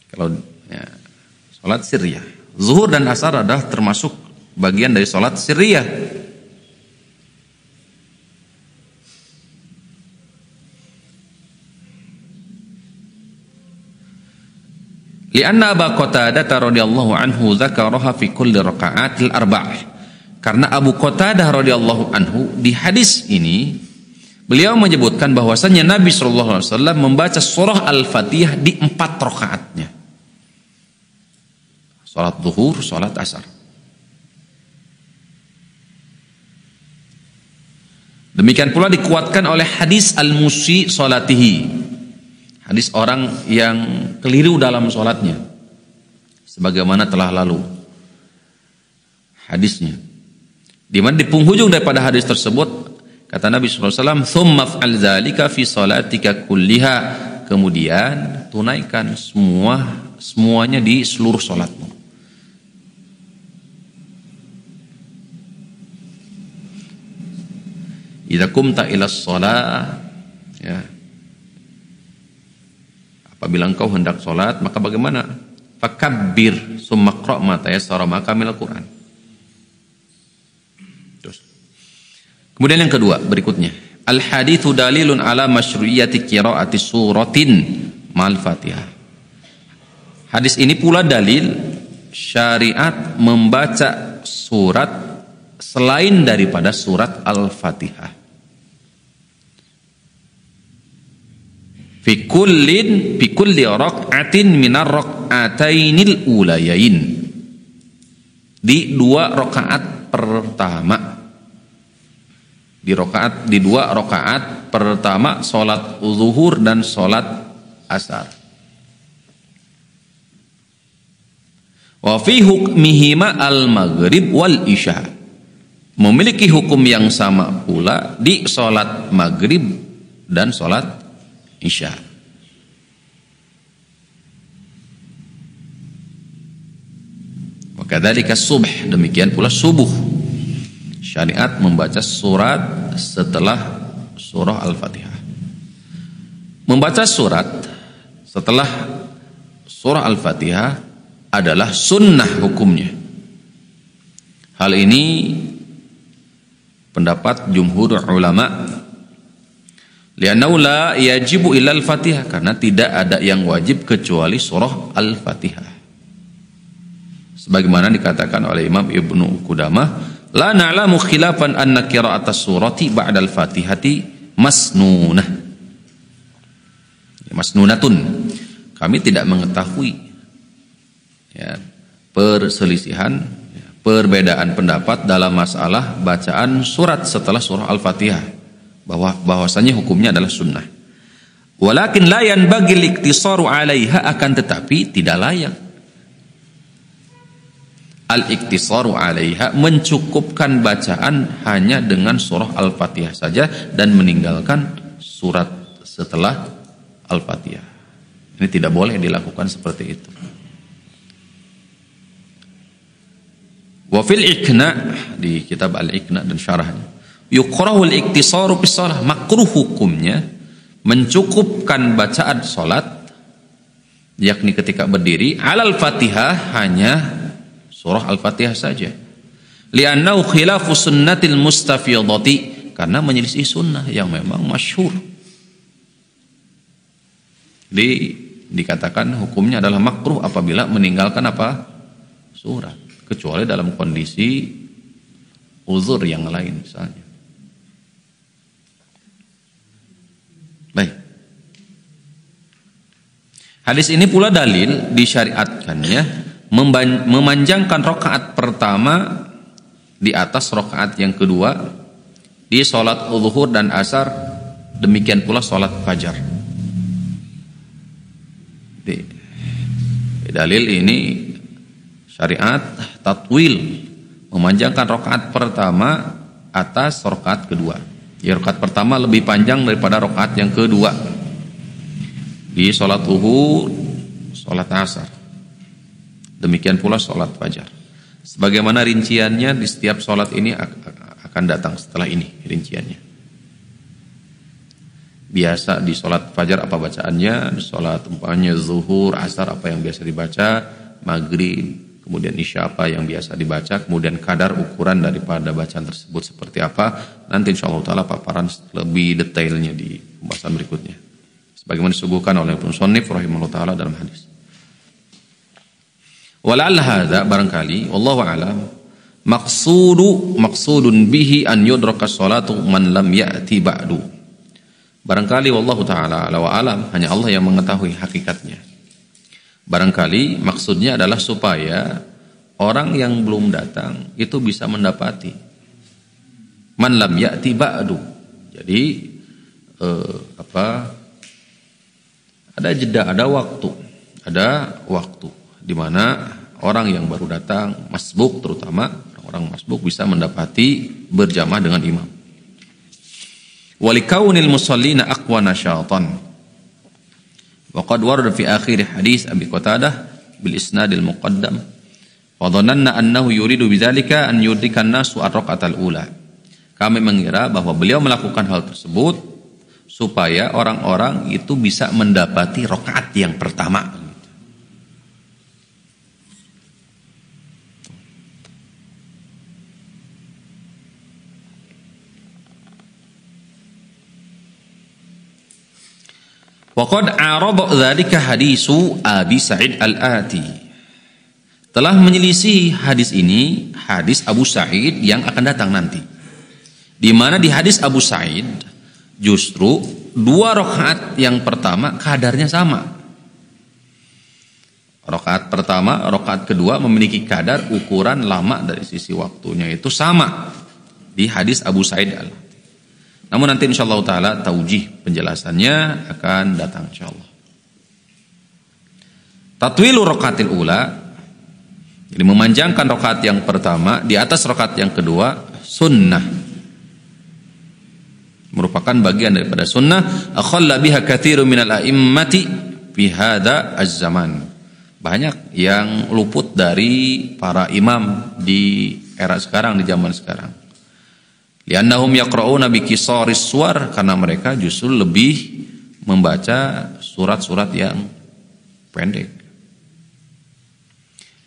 Kalau ya, salat sirriyah, zuhur dan asar adalah termasuk bagian dari salat sirriyah. Lianna Abu Qatadah radhiyallahu anhu dzakaraha fi kulli raka'atil arba'ah. Karena Abu Qatadah radhiyallahu anhu di hadis ini beliau menyebutkan bahwasanya Nabi sallallahu alaihi wasallam membaca surah Al-Fatihah di 4 rakaatnya. Salat zuhur, salat asar. Demikian pula dikuatkan oleh hadis al-musi salatihi. Hadis orang yang keliru dalam sholatnya, sebagaimana telah lalu hadisnya. Di mana di penghujung daripada hadis tersebut Kata Nabi SAW, "Tsumma fa'al dzalika fi shalatika kulliha." Kemudian tunaikan semuanya di seluruh salatmu. Idza qumta ila shalah, ya. Apabila engkau hendak salat, maka bagaimana? Fakabbir summa qra' ma tayassara maka minal Qur'an. Terus. Kemudian yang kedua, berikutnya, al haditsu dalilun ala masyru'iyyati qira'ati suratin mal Fatihah. Hadis ini pula dalil syariat membaca surat selain daripada surat Al-Fatihah. Fi kulli rak'atin minar rak'atainil ulayain. Di 2 rakaat pertama. Di 2 rakaat pertama salat zuhur dan salat asar. Wa fi hukmihima al-maghrib wal isya. Memiliki hukum yang sama pula di salat maghrib dan salat isya. Wa kadzalika subh, demikian pula subuh. Syariat membaca surat setelah surah Al-Fatihah. Membaca surat setelah surah Al-Fatihah adalah sunnah hukumnya. Hal ini pendapat jumhur ulama. Li'annahu la yajibu illa al-Fatihah, karena tidak ada yang wajib kecuali surah Al-Fatihah. Sebagaimana dikatakan oleh Imam Ibnu Qudamah, la na'lamu khilafan anna qira'atas surati ba'da al-Fatihati masnunah. Masnunatun. Kami tidak mengetahui perselisihan, perbedaan pendapat dalam masalah bacaan surat setelah surah Al-Fatihah, bahwasanya hukumnya adalah sunnah. Walakin la yanbaghi al-iktisaru 'alaiha, akan tetapi tidak layak al-iktisaru 'alaiha, mencukupkan bacaan hanya dengan surah Al-Fatihah saja dan meninggalkan surat setelah Al-Fatihah. Ini tidak boleh dilakukan seperti itu. Wa fil Iqna, di kitab Al-Iqna dan syarahnya, yukrahul iktisaru bis shalah, makruh hukumnya mencukupkan bacaan salat, yakni ketika berdiri, alal Fatihah, hanya surah Al-Fatihah saja. Li'annahu khilafu sunnatil mustafidati, karena menyelisih sunnah yang memang masyhur. Dikatakan hukumnya adalah makruh apabila meninggalkan apa? Surat, kecuali dalam kondisi uzur yang lain misalnya. Baik. Hadis ini pula dalil disyariatkannya memanjangkan rakaat pertama di atas rakaat yang kedua di salat zuhur dan asar, demikian pula salat fajar. Di dalil ini syariat tatwil, memanjangkan rakaat pertama atas rakaat kedua. Ya, rakaat pertama lebih panjang daripada rakaat yang kedua di salat zuhur, salat asar. Demikian pula salat fajar. Sebagaimana rinciannya di setiap salat ini akan datang setelah ini rinciannya. Biasa di salat fajar apa bacaannya, di salat umpamanya zuhur, asar apa yang biasa dibaca, maghrib, kemudian isya apa yang biasa dibaca, kemudian kadar ukuran daripada bacaan tersebut seperti apa, nanti insyaallah ta'ala paparan lebih detailnya di pembahasan berikutnya, sebagaimana disuguhkan oleh musannif rahimahullah ta'ala dalam hadis. Wala'alla hadza, barangkali wallahu a'lam, maqsudun bihi an yudraka sholatu man lam ya'ti ba'du. Barangkali wallahu ta'ala ala wa alam, hanya Allah yang mengetahui hakikatnya. Barangkali maksudnya adalah supaya orang yang belum datang itu bisa mendapati man lam ya'ti ba'du. Jadi ada jeda, ada waktu di mana orang yang baru datang, masbuk terutama, orang masbuk bisa mendapati berjamaah dengan imam. wa likaunil musallina aqwa nasyatan. Wa qad warada fi akhir hadis Abi Qatadah bil isnadil muqaddam wa dhananna annahu yuridu bidzalika an yudrikan nasu ar-raka'atal ula. Kami mengira bahwa beliau melakukan hal tersebut supaya orang-orang itu bisa mendapati rakaat yang pertama. Waqad arada dzalika hadisu Abi Sa'id Al-Ati. Telah menyelisih hadis ini hadis Abu Sa'id yang akan datang nanti. Di mana di hadis Abu Sa'id justru 2 rakaat yang pertama kadarnya sama. Rakaat pertama, rakaat kedua memiliki kadar ukuran lama dari sisi waktunya itu sama di hadis Abu Sa'id Al-Ati. Namun nanti insyaallah ta'ala taujih penjelasannya akan datang insyaallah. Tatwilu rakaatil ula, jadi memanjangkan rakaat yang pertama di atas rakaat yang kedua sunnah, merupakan bagian daripada sunnah. Akhalla biha katsirun minal a'immati fi hadza az-zaman. Banyak yang luput dari para imam di era sekarang, di zaman sekarang. Li'annahum yaqra'una bi qisaris suwar, karena mereka justru lebih membaca surat-surat yang pendek.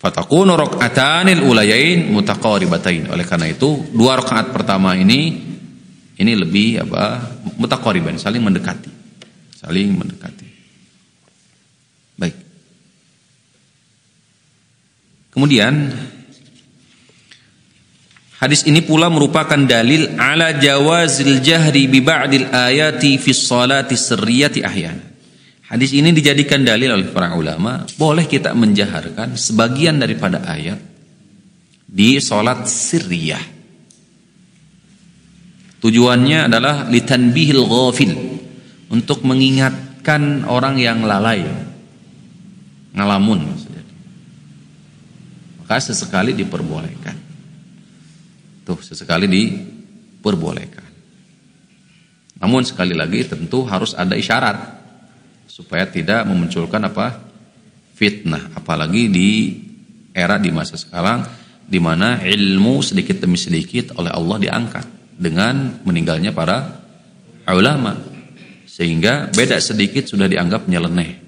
Fatakunu rak'atanil ulayain mutaqaribatain. Oleh karena itu 2 rakaat pertama ini lebih mutaqariban, saling mendekati. Saling mendekati. Baik. Kemudian hadis ini pula merupakan dalil ala jawazil jahri bi ba'dil ayati fi sholati sirriyati ahyana. Hadis ini dijadikan dalil oleh para ulama boleh kita menjaharkan sebagian daripada ayat di salat sirriyah. Tujuannya adalah litanbihil ghafil, untuk mengingatkan orang yang lalai, ngalamun maksudnya. Maka sesekali diperbolehkan. Sesekali diperbolehkan. Namun sekali lagi tentu harus ada isyarat supaya tidak memunculkan fitnah, apalagi di era di masa sekarang di mana ilmu sedikit demi sedikit oleh Allah diangkat dengan meninggalnya para ulama, sehingga beda sedikit sudah dianggap nyeleneh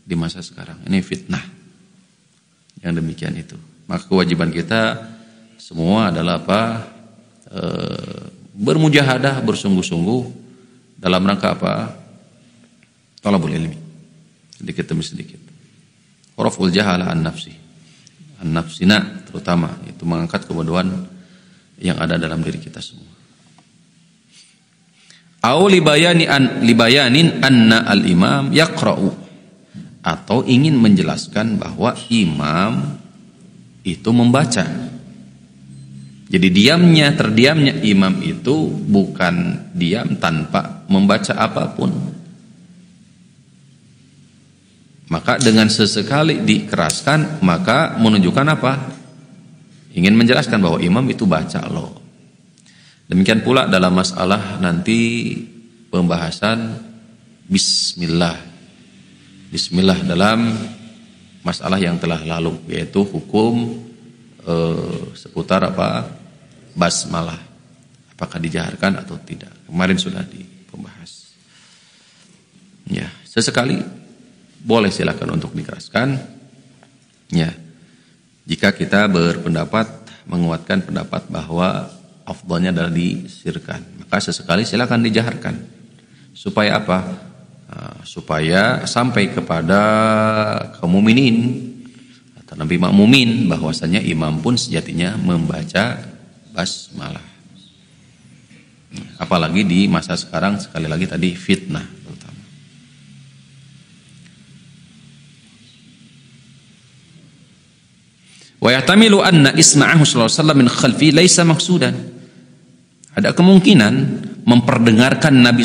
di masa sekarang. Ini fitnah yang demikian itu. Maka kewajiban kita semua adalah bermujahadah, bersungguh-sungguh dalam rangka talabul ilmi, sedikit demi sedikit. Raf'ul jahalah an nafsina terutama, itu mengangkat kebodohan yang ada dalam diri kita semua. Au libayanin anna al-imam yaqra'u, atau ingin menjelaskan bahwa imam itu membaca. Jadi terdiamnya imam itu bukan diam tanpa membaca apapun. Maka dengan sesekali dikeraskan, maka menunjukkan ingin menjelaskan bahwa imam itu baca loh. Demikian pula dalam masalah nanti pembahasan bismillah. Bismillah dalam masalah yang telah lalu, yaitu hukum seputar basmalah, apakah dijaharkan atau tidak. Kemarin sudah dibahas. Ya, sesekali boleh silakan untuk dikeraskan. Ya, jika kita berpendapat menguatkan pendapat bahwa afdhalnya adalah disirkan, maka sesekali silakan dijaharkan. Supaya supaya sampai kepada kaum mukminin atau nabi makmumin bahwasanya imam pun sejatinya membaca basmalah. Apalagi di masa sekarang, sekali lagi tadi fitnah terutama. Wa yahtamilu anna isma'ahu sallallahu alaihi wasallam min khalfi laisa maqsudan. Ada kemungkinan memperdengarkan Nabi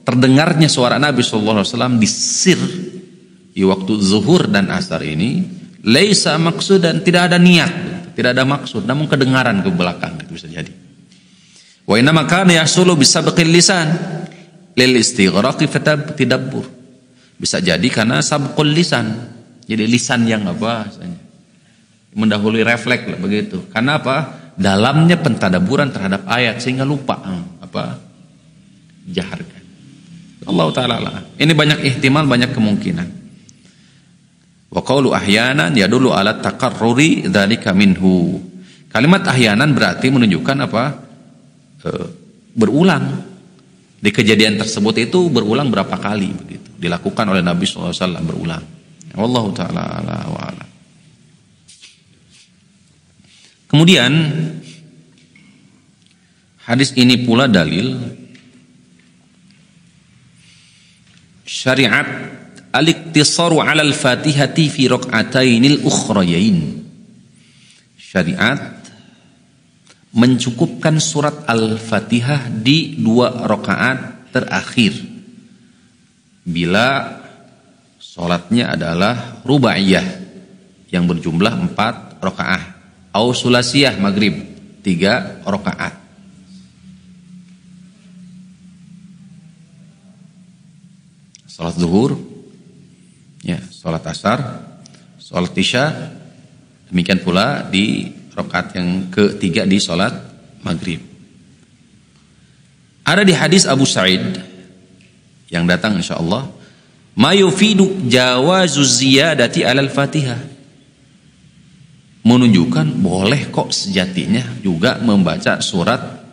terdengarnya suara Nabi sallallahu alaihi wasallam di sir di waktu zuhur dan asar ini laisa maqsudan, tidak ada niat, tidak ada maksud, namun kedengaran ke belakang itu bisa jadi. Wa inna kana yahsulu bisabqil lisan lil istighraqi fatadabbur. Bisa jadi karena sabqul lisan. Jadi lisan yang apa? Mendahului refleks lah begitu. Karena apa? Dalamnya pentadaburan terhadap ayat sehingga lupa apa? Jaharkan. Allah Ta'ala lah. Ini banyak ihtimal, banyak kemungkinan. Wa qawlu ahyanan yadullu ala taqarruri dzalika minhu. Kalimat ahyanan berarti menunjukkan apa? Berulang. Di kejadian tersebut itu berulang berapa kali begitu. Dilakukan oleh Nabi SAW berulang. Wallahu Ta'ala ala wa ala. Kemudian hadis ini pula dalil syariat al-iktisaru 'ala al-Fatihati fi rak'atainil ukhrayain. Syariat mencukupkan surat Al-Fatihah di 2 rakaat terakhir bila salatnya adalah rubaiyah yang berjumlah 4 rakaat atau sulasiyah maghrib 3 rakaat. Salat zuhur, ya, salat asar, salat isya, demikian pula di rakaat yang ketiga di salat maghrib. Ada di hadis Abu Sa'id yang datang insyaallah, ma yufidu jawazu ziyadati 'alal Fatihah. Menunjukkan boleh kok sejatinya juga membaca surat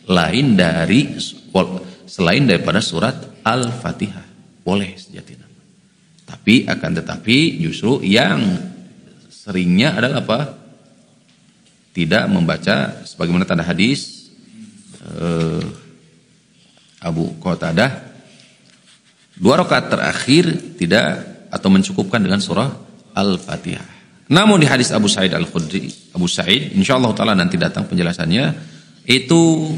lain dari selain daripada surat Al-Fatihah. Boleh sejatinya. Tapi akan tetapi justru yang seringnya adalah apa? Tidak membaca sebagaimana tanda hadis Abu Qatadah 2 rakaat terakhir tidak atau mencukupkan dengan surah Al-Fatihah. Namun di hadis Abu Sa'id Al-Khudri, Abu Sa'id insyaallah taala nanti datang penjelasannya, itu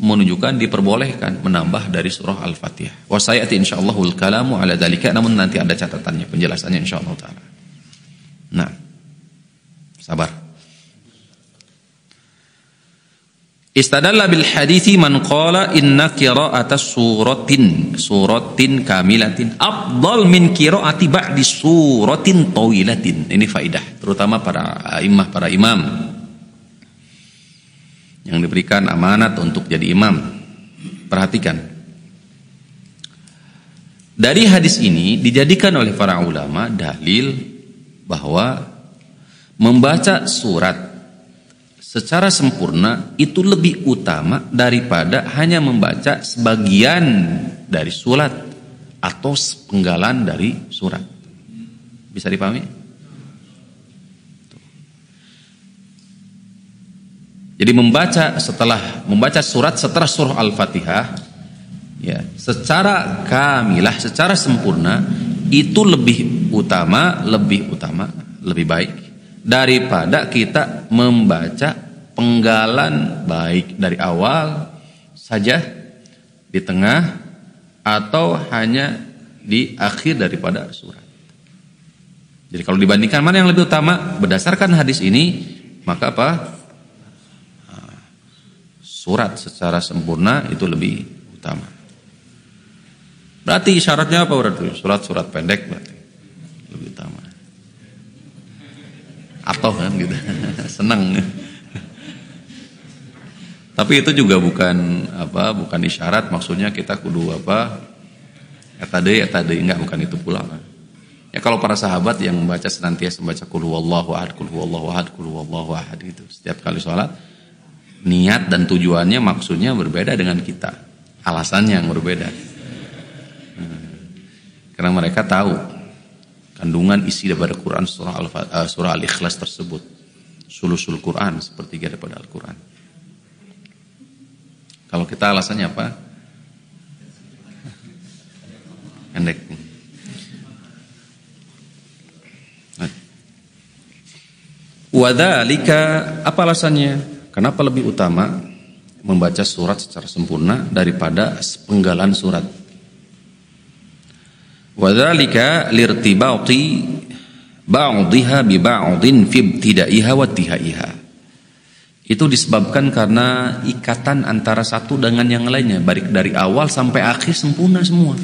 menunjukkan diperbolehkan menambah dari surah Al-Fatihah. Wa sayati insyaallahu al-kalamu ala dzalika, namun nanti ada catatannya, penjelasannya insyaallah taala. Nah, sabar. Istadalla bil hadithi man qala inna qira'ata suratin kamilatin afdal min qira'ati ba'di suratin tawilatin. Ini faidah terutama para imam yang diberikan amanat untuk jadi imam. Perhatikan. Dari hadis ini dijadikan oleh para ulama dalil bahwa membaca surat secara sempurna itu lebih utama daripada hanya membaca sebagian dari surat atau sepenggalan dari surat. Bisa dipahami? Jadi setelah membaca surat setelah surah Al-Fatihah, ya, secara kamilah, secara sempurna itu lebih baik daripada kita membaca penggalan baik dari awal saja, di tengah, atau hanya di akhir daripada surat. Jadi kalau dibandingkan mana yang lebih utama berdasarkan hadis ini, maka apa? Surat secara sempurna itu lebih utama. Berarti syaratnya apa berarti? Surat pendek berarti lebih utama. Atau kan gitu. Senang. Tapi itu juga bukan isyarat, maksudnya kita kudu apa? Tadi enggak, bukan itu pula. Ya kalau para sahabat yang membaca senantiasa membaca qul huwallahu ahad, qul huwallahu ahad, qul huwallahu ahad gitu setiap kali sholat, niat dan tujuannya maksudnya berbeda dengan kita. Alasannya yang berbeda. Karena mereka tahu kandungan isi daripada Quran surah Al-Ikhlas tersebut. Sulusul Quran, sepertiga daripada Al-Quran. Kalau kita alasannya apa? Pendek. Wadzalika, apa alasannya? Kenapa lebih utama membaca surat secara sempurna daripada sepenggalan surat? Wadzalika lirtibati ba'dihha bi ba'din fi ibtidaiha wa intihaiha. Itu disebabkan karena ikatan antara satu dengan yang lainnya, baik dari awal sampai akhir sempurna semua.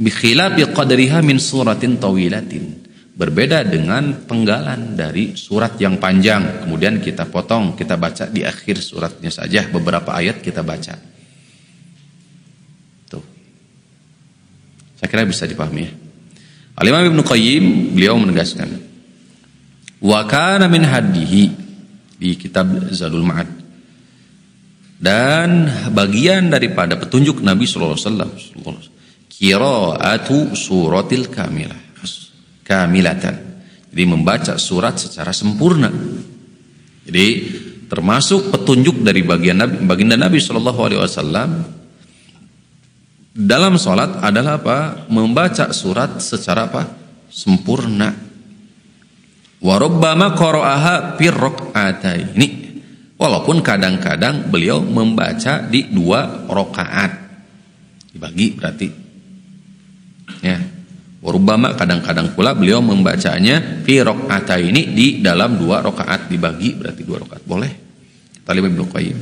Bi khilafi qadriha min suratin tawilatin. Berbeda dengan penggalan dari surat yang panjang, kemudian kita potong, kita baca di akhir suratnya saja, beberapa ayat kita baca. Tuh. Saya kira bisa dipahami ya. Al-Imam Ibnu Qayyim beliau menegaskan, wa kana min hadihi di kitab Zadul Ma'ad, dan bagian daripada petunjuk Nabi sallallahu alaihi wasallam qiraatu suratil kamilatan. Jadi membaca surat secara sempurna. Jadi termasuk petunjuk dari baginda Nabi sallallahu alaihi wasallam dalam salat adalah apa? Membaca surat secara apa? Sempurna. Wa rubbama qara'aha fir rak'ataini. Walaupun kadang-kadang beliau membaca di 2 rakaat. Dibagi berarti. Ya. Wa rubbama kadang-kadang pula beliau membacanya fi rak'ataini, di dalam 2 rakaat, dibagi berarti 2 rakaat. Boleh. Kata Ibnu Qayyim.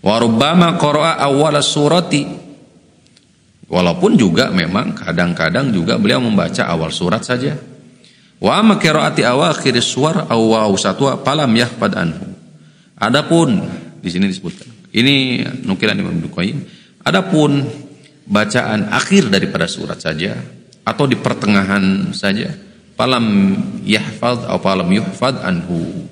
Wa rubbama qara'a awwal surati. Walaupun juga memang kadang-kadang juga beliau membaca awal surat saja. Wa amma qiraati awakhir suwar aw awsatuha falam yahfad anhu. Adapun di sini disebutkan, ini nukilan Imam Ibnu Qayyim, adapun bacaan akhir daripada surat saja atau di pertengahan saja, falam yahfad atau falam yuhfad anhu,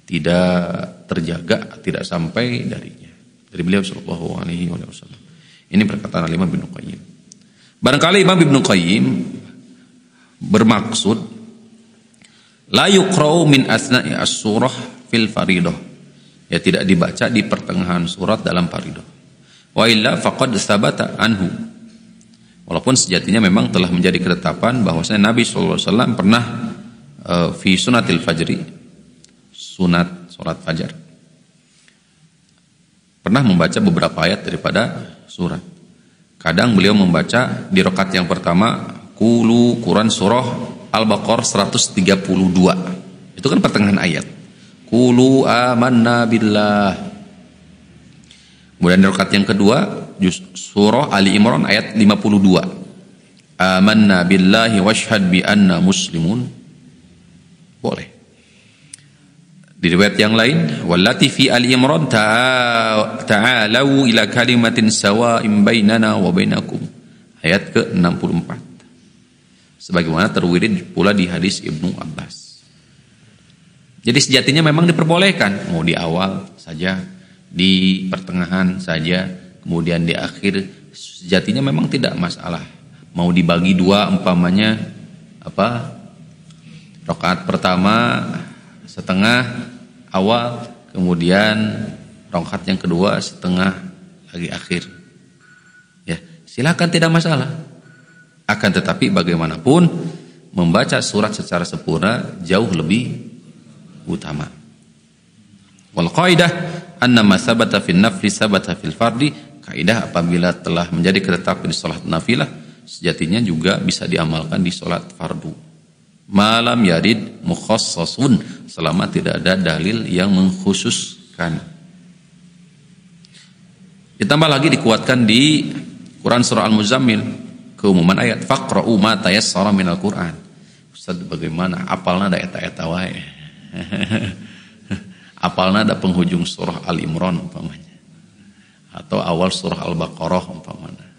tidak terjaga, tidak sampai darinya, dari beliau sallallahu alaihi wasallam. Ini perkataan Imam Ibnu Qayyim. Barangkali Imam Ibnu Qayyim bermaksud la yuqra'u min asna'i as-surah fil faridah, ya tidak dibaca di pertengahan surat dalam faridah. Wa illa faqad tsabata anhu. Walaupun sejatinya memang telah menjadi ketetapan bahwasanya Nabi sallallahu alaihi wasallam pernah fi sunatil fajri, sunat salat fajar, pernah membaca beberapa ayat daripada surat. Kadang beliau membaca di rakaat yang pertama Quran surah Al-Baqarah 132. Itu kan pertengahan ayat. Qulu amanna billah. Kemudian di rakaat yang kedua surah Ali Imran ayat 52. Amanna billahi washhad bi anna muslimun. Boleh. Di riwayat yang lain, wallati fi Ali Imran ta'alau ila kalimatin sawa'in bainana wa bainakum. Ayat ke-64. Sebagaimana terwirid pula di hadis Ibnu Abbas. Jadi sejatinya memang diperbolehkan, mau di awal saja, di pertengahan saja, kemudian di akhir, sejatinya memang tidak masalah. Mau dibagi 2 umpamanya apa? Rakaat pertama setengah awal, kemudian rakaat yang kedua setengah lagi akhir. Ya, silakan, tidak masalah. Akan tetapi bagaimanapun membaca surat secara sempurna jauh lebih utama. Wal qaidah anna ma sabata fil nafli sabata fil fardi. Kaidah apabila telah menjadi ketetapan di salat nafilah, sejatinya juga bisa diamalkan di salat fardu. Malam yarid mukhassasun, selama tidak ada dalil yang mengkhususkan. Ditambah lagi dikuatkan di Quran surah Al-Muzammil, keumuman ayat faqra'u ma tayassara minal Quran. Ustaz, bagaimana apalna ada ayat-ayat wae? Apalna ada penghujung surah Al-Imran umpamanya, atau awal surah Al-Baqarah umpamanya.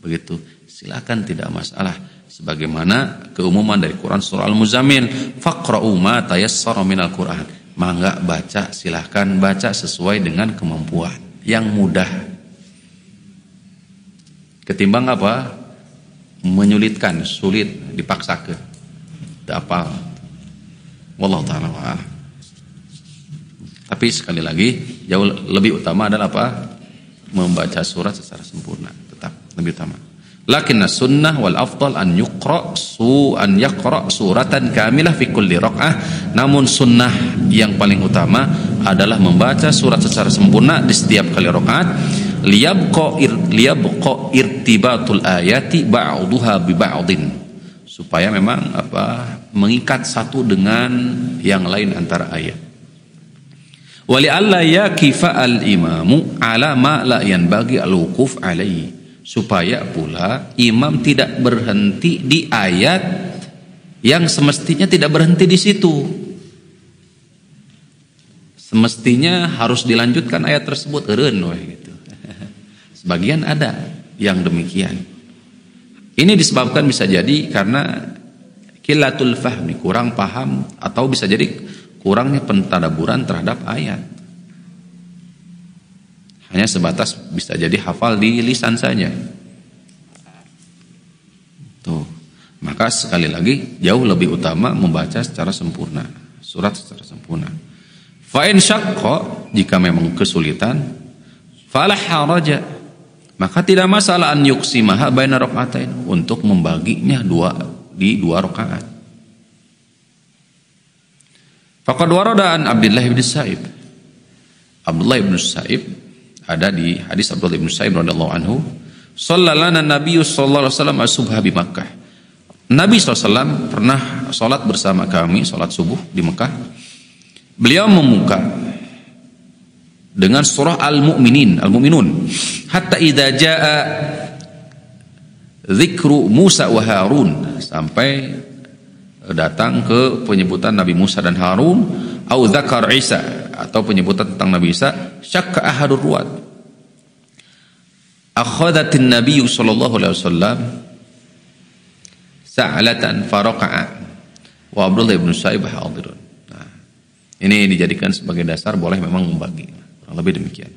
Begitu, silakan, tidak masalah. Sebagaimana keumuman dari Quran surah Al-Muzammil, faqra'u ma tayassara minal Quran. Mangga baca, silahkan baca sesuai dengan kemampuan yang mudah. Ketimbang apa? Menyulitkan, sulit, dipaksakan. Tidak apa. Wallahu ta'ala wa'ala. Tapi sekali lagi, jauh lebih utama adalah apa? Membaca surat secara sempurna. Tetap lebih utama. Lakinna sunnah wal afdal an yaqra suratan kamilah fi kulli raq'ah. Namun sunnah yang paling utama adalah membaca surat secara sempurna di setiap kali rakaat, liyabqa irtibatul ayati ba'duha bi ba'din, supaya memang apa mengikat satu dengan yang lain antara ayat. Wali alla yakifa al-imamu ala ma la yanbaghi al-wuquf alaihi, supaya pula imam tidak berhenti di ayat yang semestinya tidak berhenti di situ. Semestinya harus dilanjutkan ayat tersebut eureun we gitu. Sebagian ada yang demikian. Ini disebabkan bisa jadi karena qillatul fahmi, kurang paham, atau bisa jadi kurangnya pentadaburan terhadap ayat. Hanya sebatas bisa jadi hafal di lisan saja. Tuh. Maka sekali lagi jauh lebih utama membaca secara sempurna, surat secara sempurna. Fa in syaqqa, jika memang kesulitan, fala haraja, maka tidak masalah an yuqsimaha baina rakaatain, untuk membaginya di dua rakaat. Faqad warada an Abdullah bin Sa'ib. Abdullah bin Sa'ib, ada di hadis Abdullah bin Sa'ib radhiyallahu anhu, sallallahu Nabi sallallahu alaihi wasallam as-subha di Makkah. Nabi SAW pernah salat bersama kami, salat subuh di Mekah. Beliau membuka dengan surah Al-Mu'minun, hatta idza jaa dzikru Musa wa Harun, sampai datang ke penyebutan Nabi Musa dan Harun, au dzakar Isa, atau penyebutan tentang Nabi Isa, syakka ahadur ruwat. Akhadhatin Nabi sallallahu alaihi wasallam sa'latan faraqa'a wa Abdullah bin Sa'ib hadirun. Nah, ini dijadikan sebagai dasar boleh memang membagi. Kurang lebih demikian.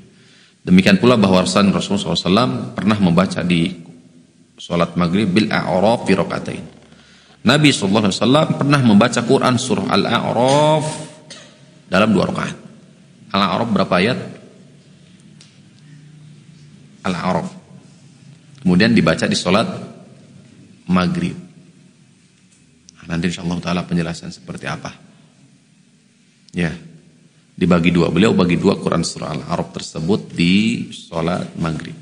Demikian pula bahwa Rasulullah SAW pernah membaca di salat maghrib bil a'raf fi rakaatain. Nabi SAW pernah membaca Quran surah Al-A'raf dalam 2 rakaat. Al-A'raf berapa ayat? Al-A'raf. Kemudian dibaca di salat maghrib. Nanti insyaallah ta'ala penjelasan seperti apa. Ya, dibagi 2. Beliau bagi 2 Quran surah Al-A'raf tersebut di salat maghrib.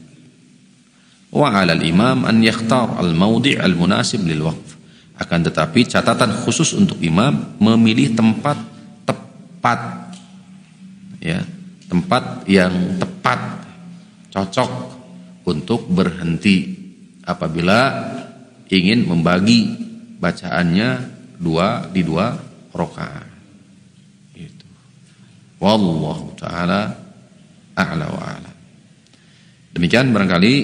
Wa 'alal imam an yakhtar al-mawdi' al-munasib lil waqf. Akan tetapi catatan khusus untuk imam memilih tempat tepat, ya, tempat yang tepat, cocok untuk berhenti apabila ingin membagi bacaannya di dua rakaat. Itu. Wallahu taala a'la wa a'lam. Demikian barangkali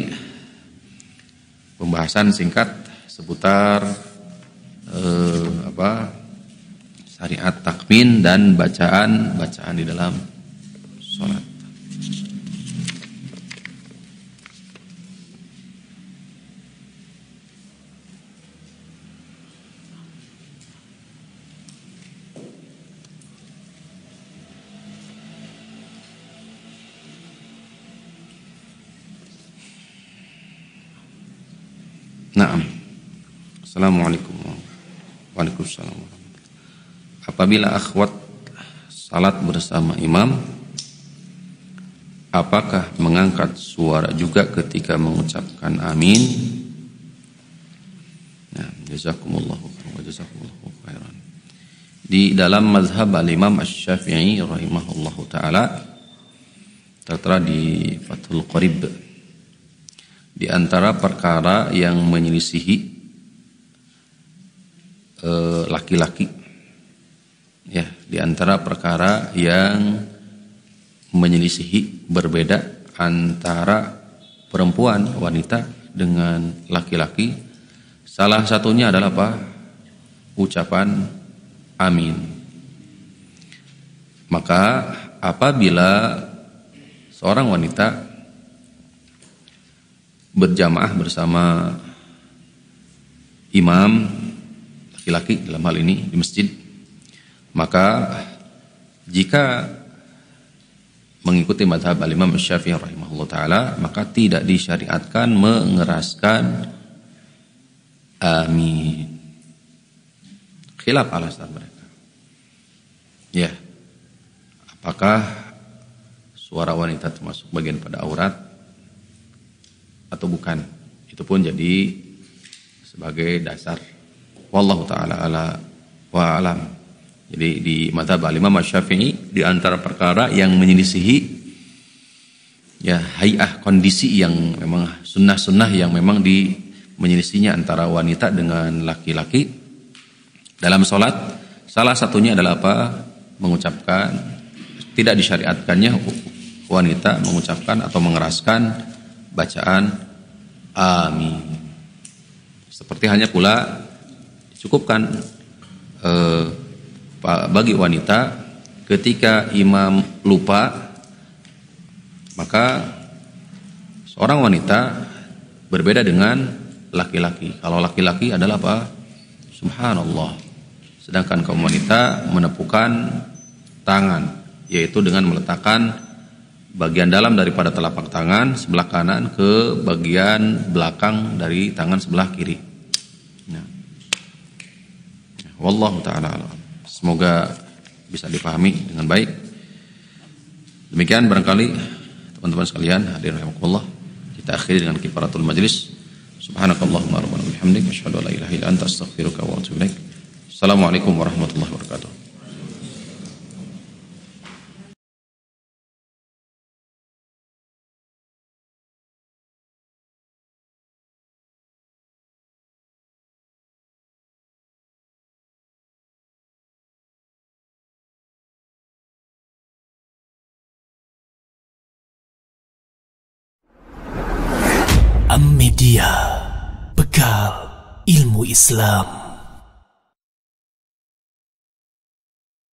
pembahasan singkat seputar syariat takmin dan bacaan di dalam sholat. Naam. Assalamualaikum. Waalaikumsalam. Apabila akhwat salat bersama imam, apakah mengangkat suara juga ketika mengucapkan amin? Nah, jazakumullahu khairan. Di dalam mazhab al-Imam Asy-Syafi'i rahimahullahu taala tertera di Fathul Qarib, di antara perkara yang menyelisihi laki-laki, ya, di antara perkara yang menyelisihi berbeda antara perempuan wanita dengan laki-laki, salah satunya adalah apa? Ucapan amin. Maka apabila seorang wanita berjamaah bersama imam laki-laki dalam hal ini di masjid, maka jika mengikuti mazhab al-Imam Syafi'i rahimahullah taala, maka tidak disyariatkan mengeraskan amin. Khilaf alasan mereka. Ya, apakah suara wanita termasuk bagian pada aurat atau bukan? Itu pun jadi sebagai dasar. Wallahu ta'ala ala wa alam. Jadi di mazhab Imam Syafi'i di antara perkara yang menyelisihi ya hay'ah, kondisi yang memang sunnah-sunnah yang memang menyelisihinya antara wanita dengan laki-laki dalam sholat, salah satunya adalah apa? Mengucapkan, tidak disyariatkannya wanita mengucapkan atau mengeraskan bacaan amin. Seperti halnya pula cukupkan bagi wanita ketika imam lupa, maka seorang wanita berbeda dengan laki-laki. Kalau laki-laki adalah apa? Subhanallah. Sedangkan kaum wanita menepukkan tangan, yaitu dengan meletakkan bagian dalam daripada telapak tangan sebelah kanan ke bagian belakang dari tangan sebelah kiri. Nah. Wallahu ta'ala alam. Semoga bisa dipahami dengan baik. Demikian barangkali teman-teman sekalian, hadirin rahimakumullah, kita akhiri dengan kifaratul majlis. Subhanakallahumma rabbana wa bihamdika asyhadu an la ilaha illa anta astaghfiruka wa atubu ilaik. Assalamualaikum warahmatullahi wabarakatuh. Am Media, bekal ilmu Islam.